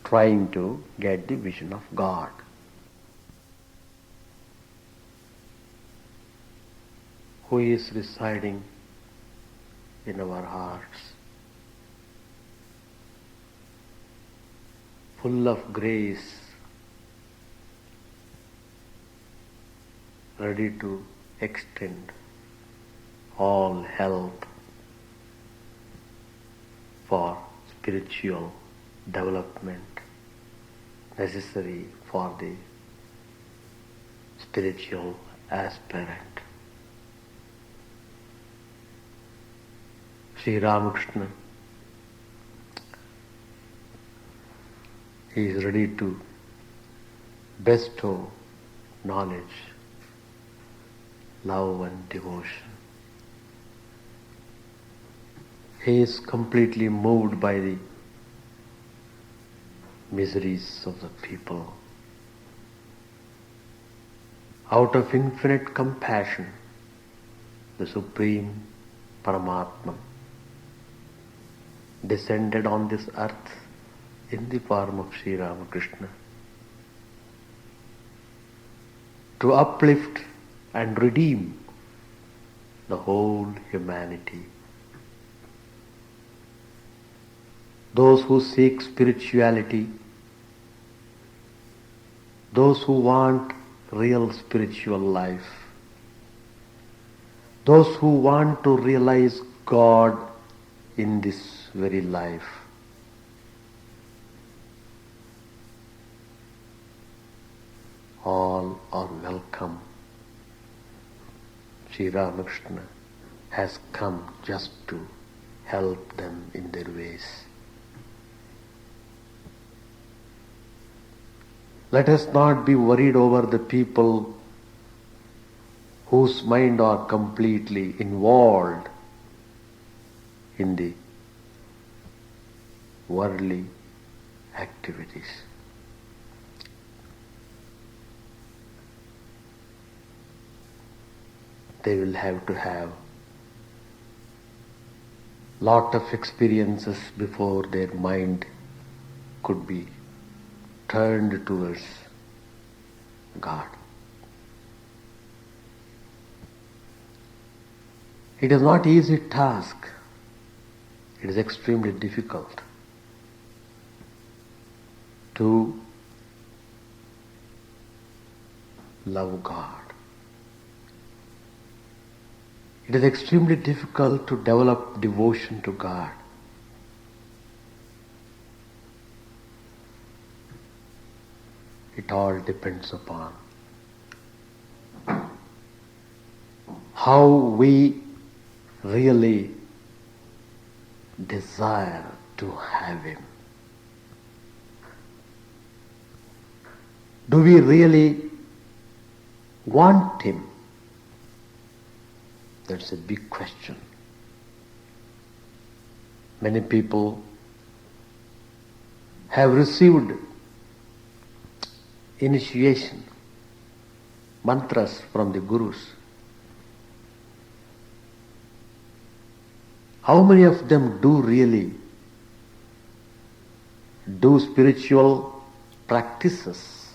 trying to get the vision of God. Who is residing in our hearts, full of grace, ready to extend all help for spiritual development necessary for the spiritual aspirant. Sri Ramakrishna, he is ready to bestow knowledge, love and devotion. He is completely moved by the miseries of the people. Out of infinite compassion, the Supreme Paramatma descended on this earth in the form of Sri Ramakrishna to uplift and redeem the whole humanity. Those who seek spirituality, those who want real spiritual life, those who want to realize God in this very life, all are welcome. Sri Ramakrishna has come just to help them in their ways. Let us not be worried over the people whose mind are completely involved in the worldly activities. They will have to have lot of experiences before their mind could be turned towards God. It is not an easy task. It is extremely difficult to love God. It is extremely difficult to develop devotion to God. It all depends upon how we really desire to have Him. Do we really want Him? That's a big question. Many people have received initiation, mantras from the gurus. How many of them do really do spiritual practices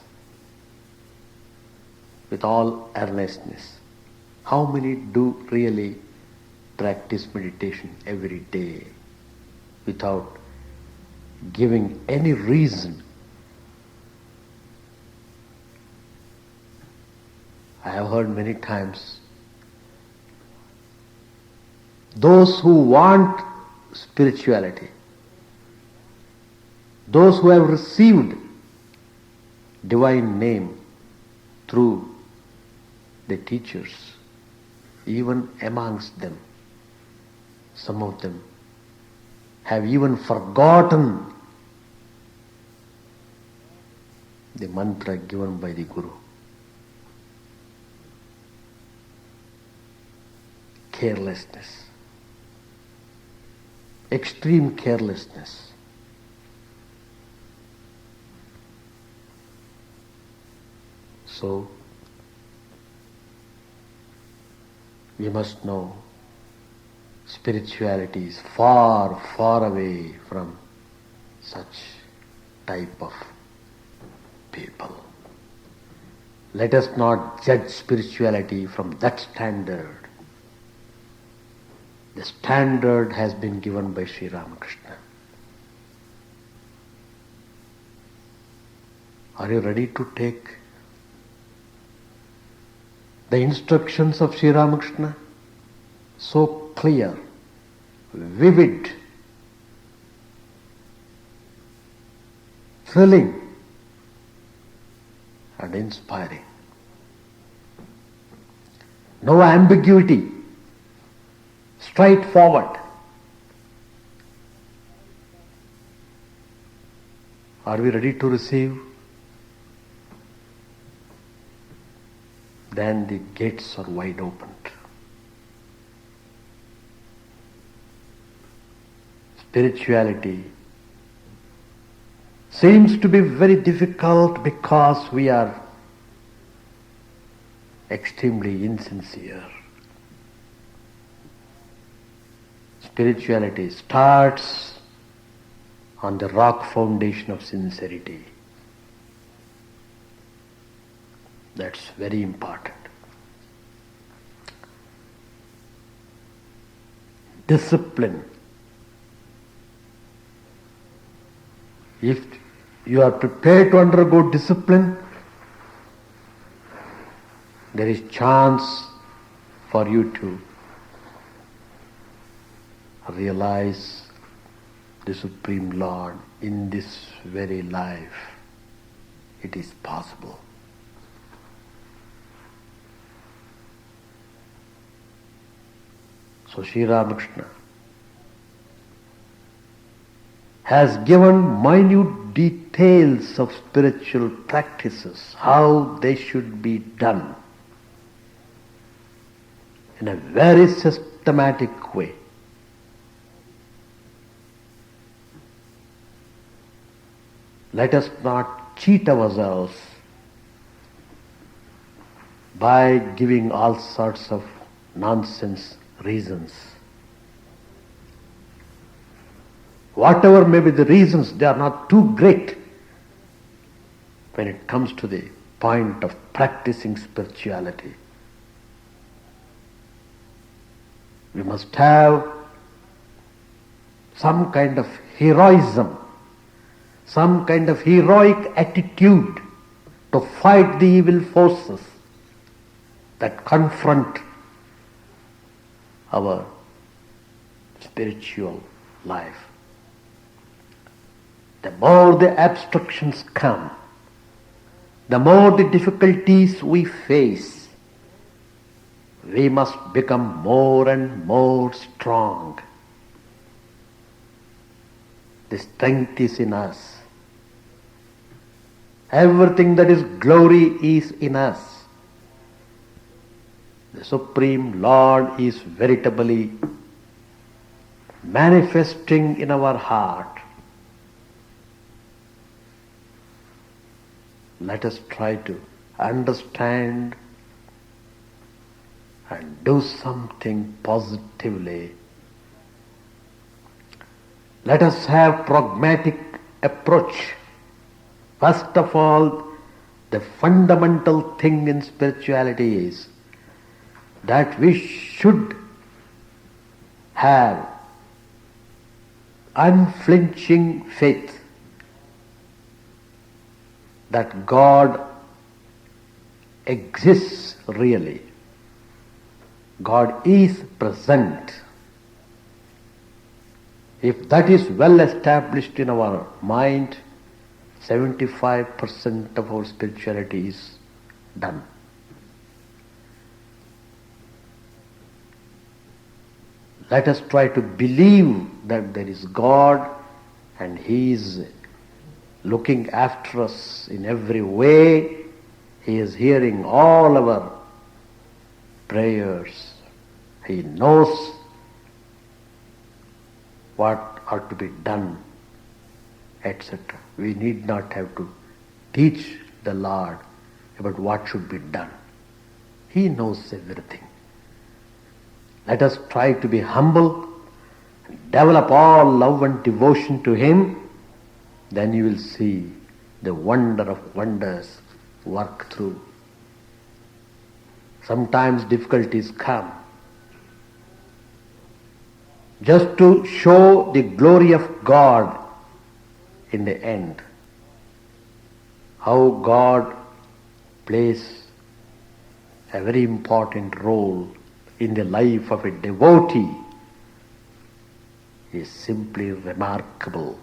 with all earnestness? How many do really practice meditation every day without giving any reason? I have heard many times those who want spirituality, those who have received divine name through the teachers, even amongst them, some of them have even forgotten the mantra given by the Guru. Carelessness. extreme carelessness. So, we must know spirituality is far, far away from such type of people. Let us not judge spirituality from that standard. The standard has been given by Sri Ramakrishna. Are you ready to take the instructions of Sri Ramakrishna? So clear, vivid, thrilling, and inspiring. No ambiguity, straightforward. Are we ready to receive? Then the gates are wide opened. Spirituality seems to be very difficult because we are extremely insincere. Spirituality starts on the rock foundation of sincerity. That's very important. Discipline. If you are prepared to undergo discipline, there is chance for you to realize the Supreme Lord in this very life. It is possible. So Sri Ramakrishna has given minute details of spiritual practices, how they should be done in a very systematic way. Let us not cheat ourselves by giving all sorts of nonsense reasons. Whatever may be the reasons, they are not too great when it comes to the point of practicing spirituality. We must have some kind of heroism, some kind of heroic attitude to fight the evil forces that confront our spiritual life. The more the obstructions come, the more the difficulties we face, we must become more and more strong. The strength is in us. Everything that is glory is in us. The Supreme Lord is veritably manifesting in our heart. Let us try to understand and do something positively. Let us have pragmatic approach. First of all, the fundamental thing in spirituality is that we should have unflinching faith that God exists really. God is present. If that is well established in our mind, 75% of our spirituality is done. Let us try to believe that there is God and He is looking after us in every way. He is hearing all our prayers. He knows what ought to be done, etc. We need not have to teach the Lord about what should be done. He knows everything. Let us try to be humble, develop all love and devotion to Him, then you will see the wonder of wonders work through. Sometimes difficulties come just to show the glory of God in the end. How God plays a very important role in the life of a devotee is simply remarkable.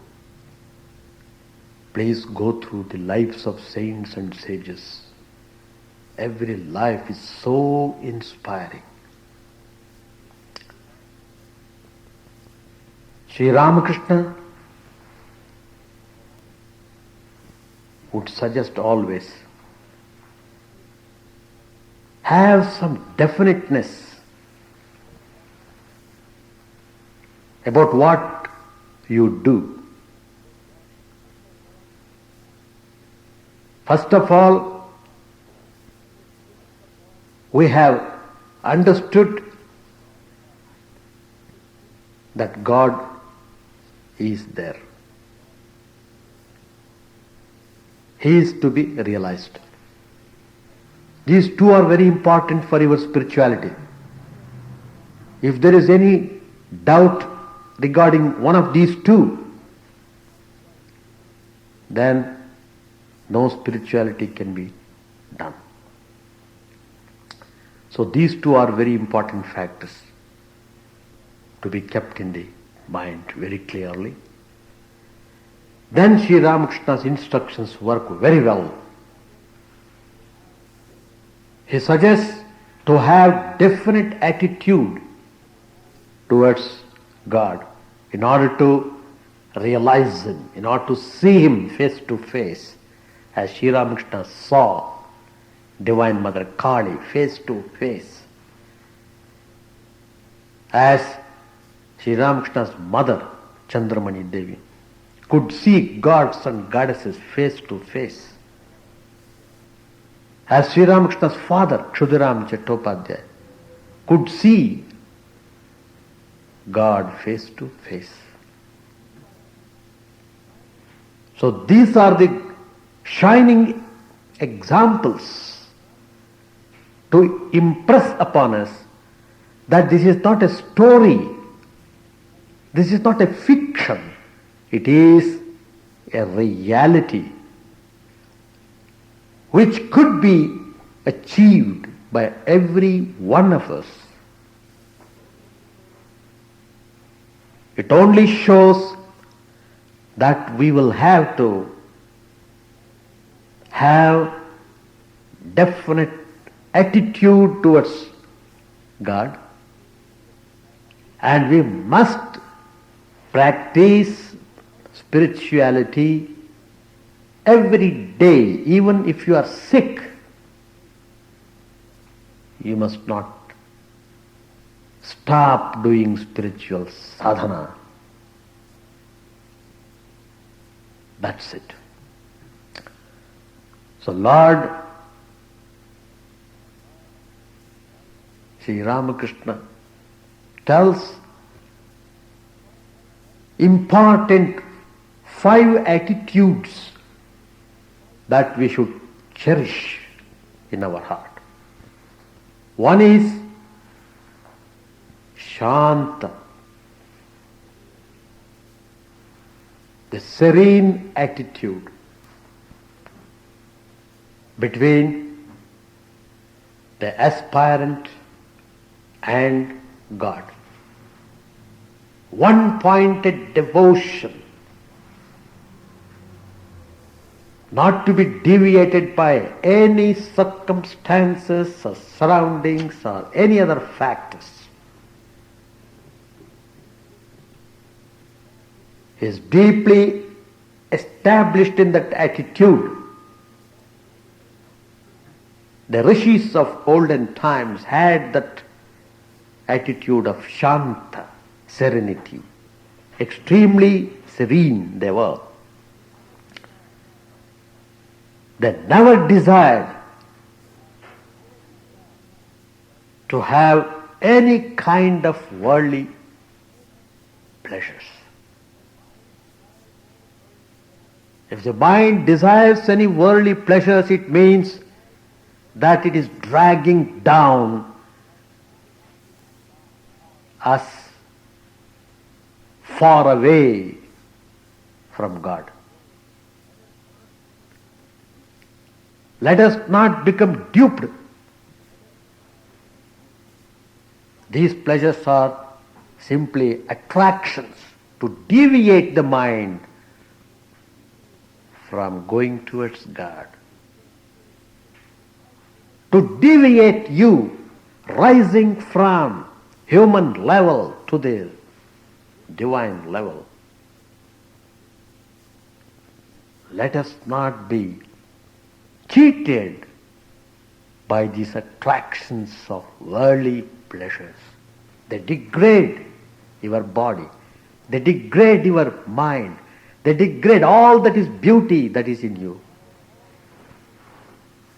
Please go through the lives of saints and sages. Every life is so inspiring. Sri Ramakrishna would suggest always, have some definiteness about what you do. First of all, we have understood that God is there. He is to be realized. These two are very important for your spirituality. If there is any doubt regarding one of these two, then no spirituality can be done. So these two are very important factors to be kept in the mind very clearly. Then Sri Ramakrishna's instructions work very well. He suggests to have definite attitude towards God in order to realize Him, in order to see Him face to face, as Sri Ramakrishna saw Divine Mother Kali face to face, as Sri Ramakrishna's mother Chandramani Devi could see gods and goddesses face to face, as Sri Ramakrishna's father Kshudiram Chattopadhyaya could see God face to face. So these are the shining examples to impress upon us that this is not a story, this is not a fiction, it is a reality which could be achieved by every one of us. It only shows that we will have to have definite attitude towards God, and we must practice spirituality every day. Even if you are sick, you must not stop doing spiritual sadhana. That's it. So Lord Sri Ramakrishna tells important 5 attitudes that we should cherish in our heart. One is Shanta, the serene attitude between the aspirant and God. One-pointed devotion, not to be deviated by any circumstances or surroundings or any other factors. He is deeply established in that attitude. The rishis of olden times had that attitude of Shanta, serenity, extremely serene they were. They never desired to have any kind of worldly pleasures. If the mind desires any worldly pleasures, it means that it is dragging down us far away from God. Let us not become duped. These pleasures are simply attractions to deviate the mind from going towards God, to deviate you rising from human level to the divine level. Let us not be cheated by these attractions of worldly pleasures. They degrade your body, they degrade your mind, they degrade all that is beauty that is in you.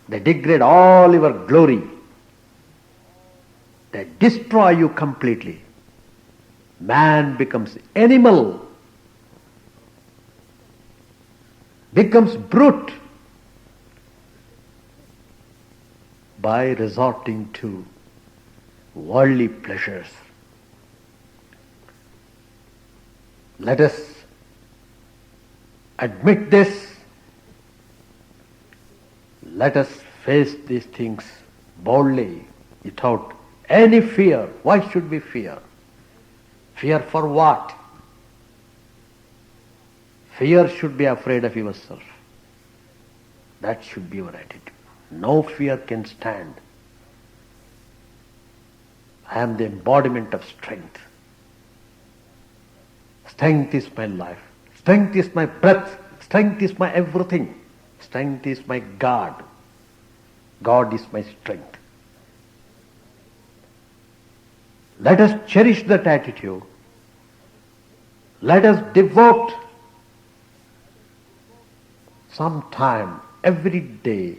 They degrade all your glory. They destroy you completely. Man becomes animal, becomes brute by resorting to worldly pleasures. Let us admit this. Let us face these things boldly, without any fear. Why should we fear? Fear for what? Fear should be afraid of yourself. That should be your attitude. No fear can stand. I am the embodiment of strength. Strength is my life. Strength is my breath. Strength is my everything. Strength is my God. God is my strength. Let us cherish that attitude. Let us devote some time every day,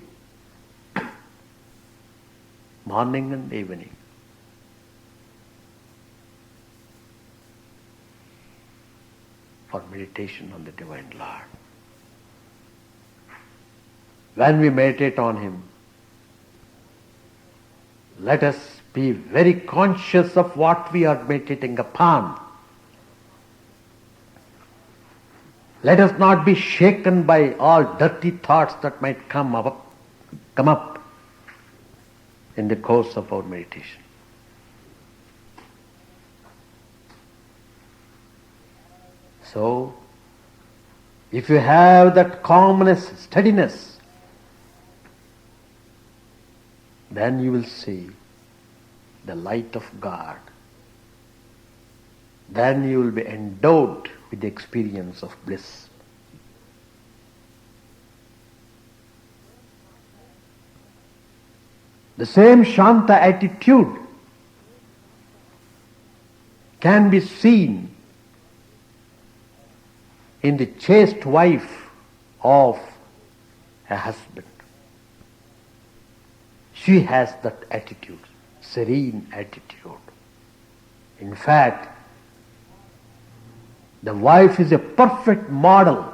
morning and evening, for meditation on the Divine Lord. When we meditate on Him, let us be very conscious of what we are meditating upon. Let us not be shaken by all dirty thoughts that might come up in the course of our meditation. So, if you have that calmness, steadiness, then you will see the light of God. Then you will be endowed with the experience of bliss. The same Shanta attitude can be seen in the chaste wife of a husband. She has that attitude, serene attitude. In fact, the wife is a perfect model.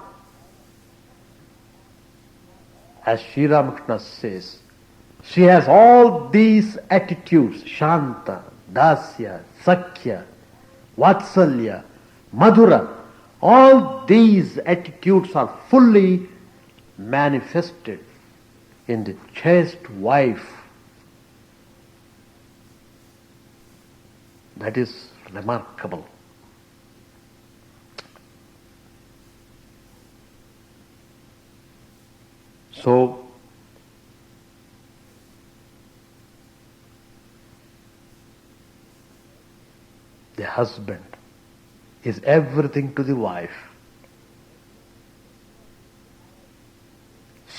As Sri Ramakrishna says, she has all these attitudes, Shanta, Dasya, Sakhya, Vatsalya, Madhura. All these attitudes are fully manifested in the chaste wife. That is remarkable. So, the husband is everything to the wife.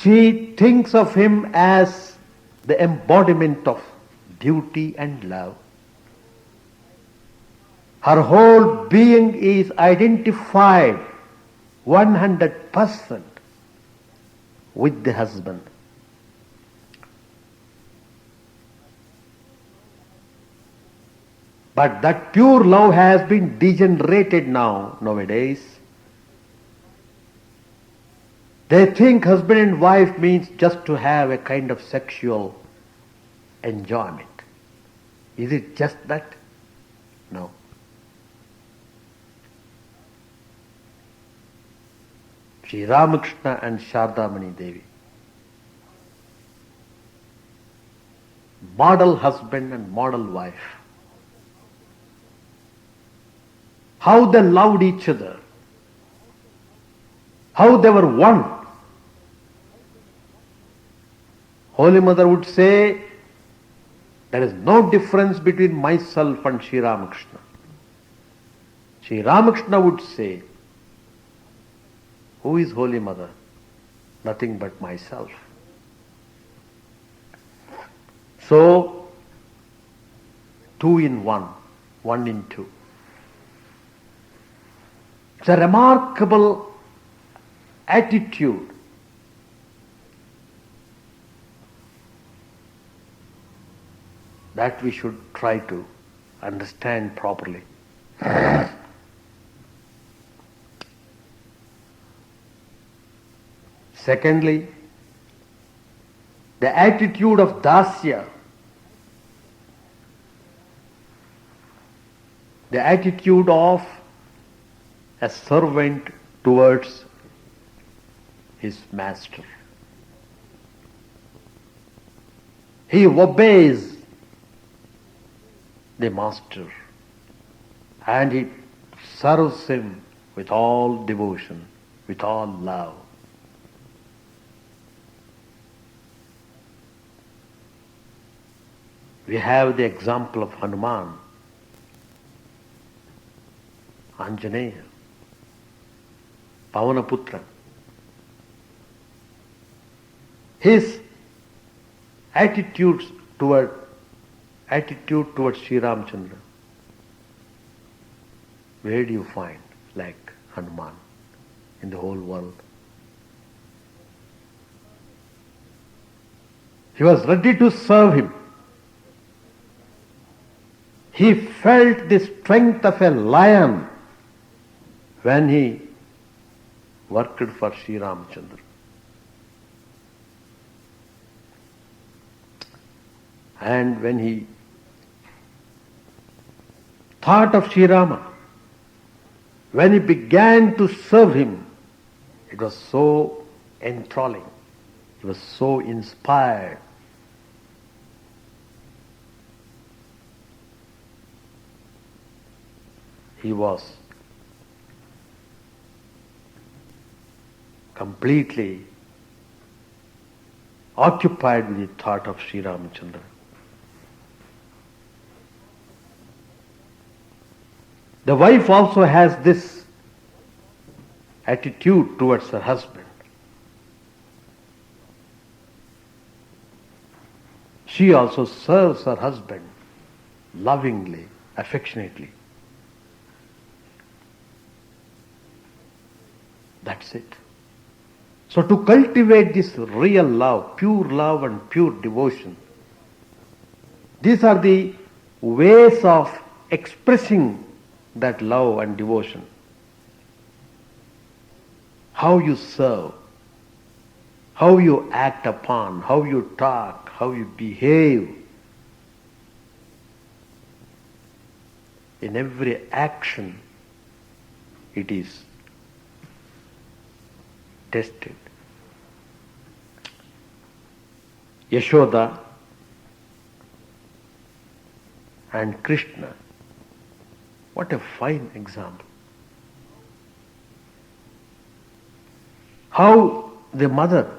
She thinks of him as the embodiment of beauty and love. Her whole being is identified 100% with the husband. But that pure love has been degenerated nowadays. They think husband and wife means just to have a kind of sexual enjoyment. Is it just that? No. Sri Ramakrishna and Shardamani Devi, model husband and model wife. How they loved each other. How they were one. Holy Mother would say, there is no difference between myself and Sri Ramakrishna. Sri Ramakrishna would say, who is Holy Mother? Nothing but myself. So, two in one, one in two. It's a remarkable attitude. That we should try to understand properly. Secondly, the attitude of dasya, the attitude of a servant towards his master. He obeys the master and he serves him with all devotion, with all love. We have the example of Hanuman, Anjaneya, Pavanaputra. His attitude towards Sri Ramchandra, where do you find like Hanuman in the whole world? He was ready to serve him. He felt the strength of a lion when he worked for Sri Ramchandra. And when he thought of Sri Rama, when he began to serve him, it was so enthralling. He was so inspired. He was completely occupied with the thought of Sri Ramachandra. The wife also has this attitude towards her husband. She also serves her husband lovingly, affectionately. That's it. So to cultivate this real love and pure devotion, these are the ways of expressing that love and devotion. How you serve, how you act upon, how you talk, how you behave. In every action, it is tested. Yashoda and Krishna, what a fine example. How the mother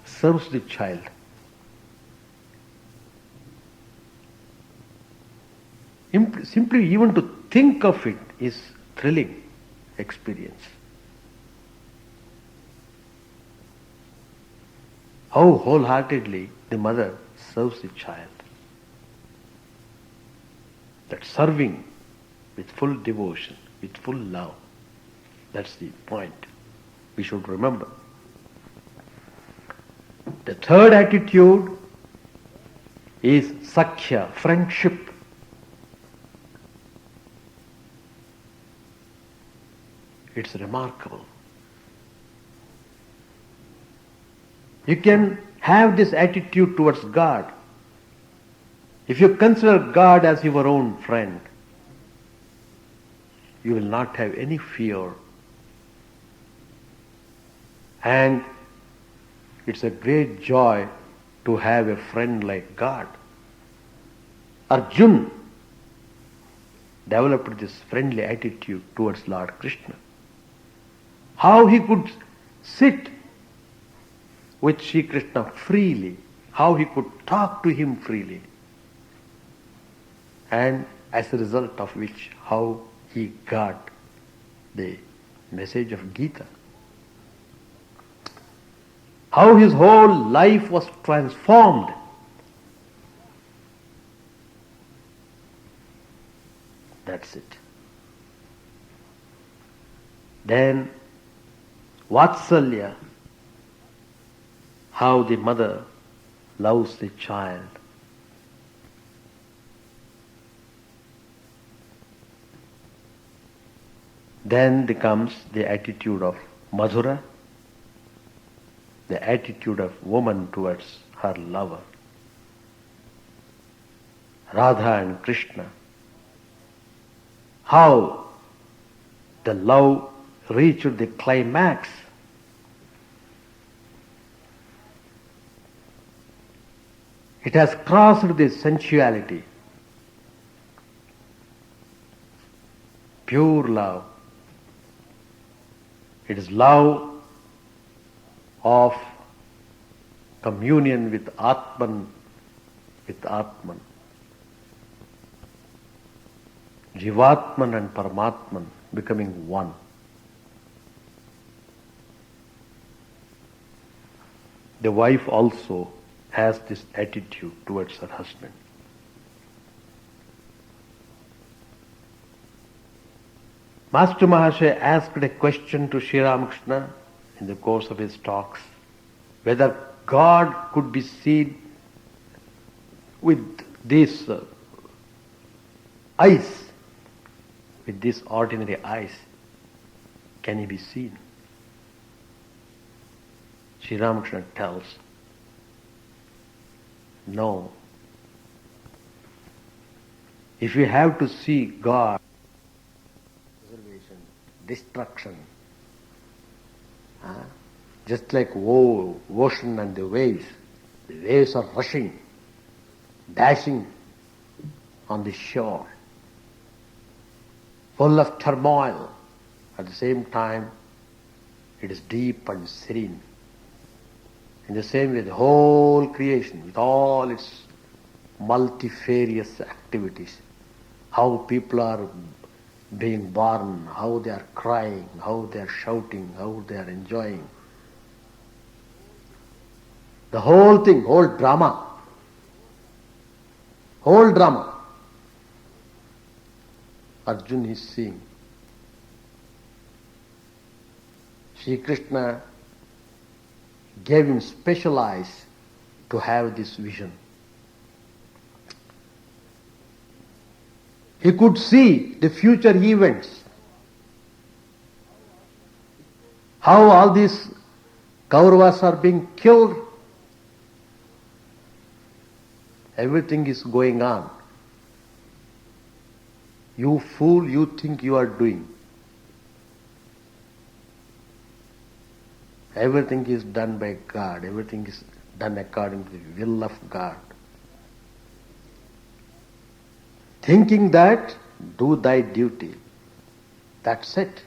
serves the child. Simply even to think of it is thrilling experience. How wholeheartedly the mother serves the child. That serving with full devotion, with full love. That's the point we should remember. The third attitude is Sakhya, friendship. It's remarkable. You can have this attitude towards God. If you consider God as your own friend, you will not have any fear. And it's a great joy to have a friend like God. Arjuna developed this friendly attitude towards Lord Krishna. How he could sit with Sri Krishna freely, how he could talk to him freely, and as a result of which, how he got the message of Gita. How his whole life was transformed. That's it. Then Vatsalya, how the mother loves the child. Then comes the attitude of Madhura, the attitude of woman towards her lover. Radha and Krishna, how the love reached the climax. It has crossed the sensuality. Pure love. It is love of communion with Atman, Jivatman and Paramatman becoming one. The wife also has this attitude towards her husband. Master Mahasaya asked a question to Sri Ramakrishna in the course of his talks, whether God could be seen with these eyes, with these ordinary eyes. Can he be seen? Sri Ramakrishna tells, no. If you have to see God, destruction, just like ocean and the waves are rushing, dashing on the shore, full of turmoil. At the same time, it is deep and serene. In the same way, the whole creation, with all its multifarious activities, how people are being born, how they are crying, how they are shouting, how they are enjoying. The whole thing, whole drama. Arjuna is seeing. Sri Krishna gave him special eyes to have this vision. He could see the future events, how all these Kauravas are being killed. Everything is going on. You fool, you think you are doing. Everything is done by God. Everything is done according to the will of God. Thinking that, do thy duty. That's it.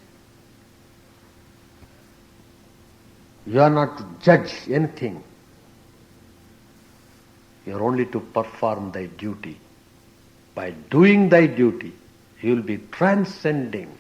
You are not to judge anything. You are only to perform thy duty. By doing thy duty, you will be transcending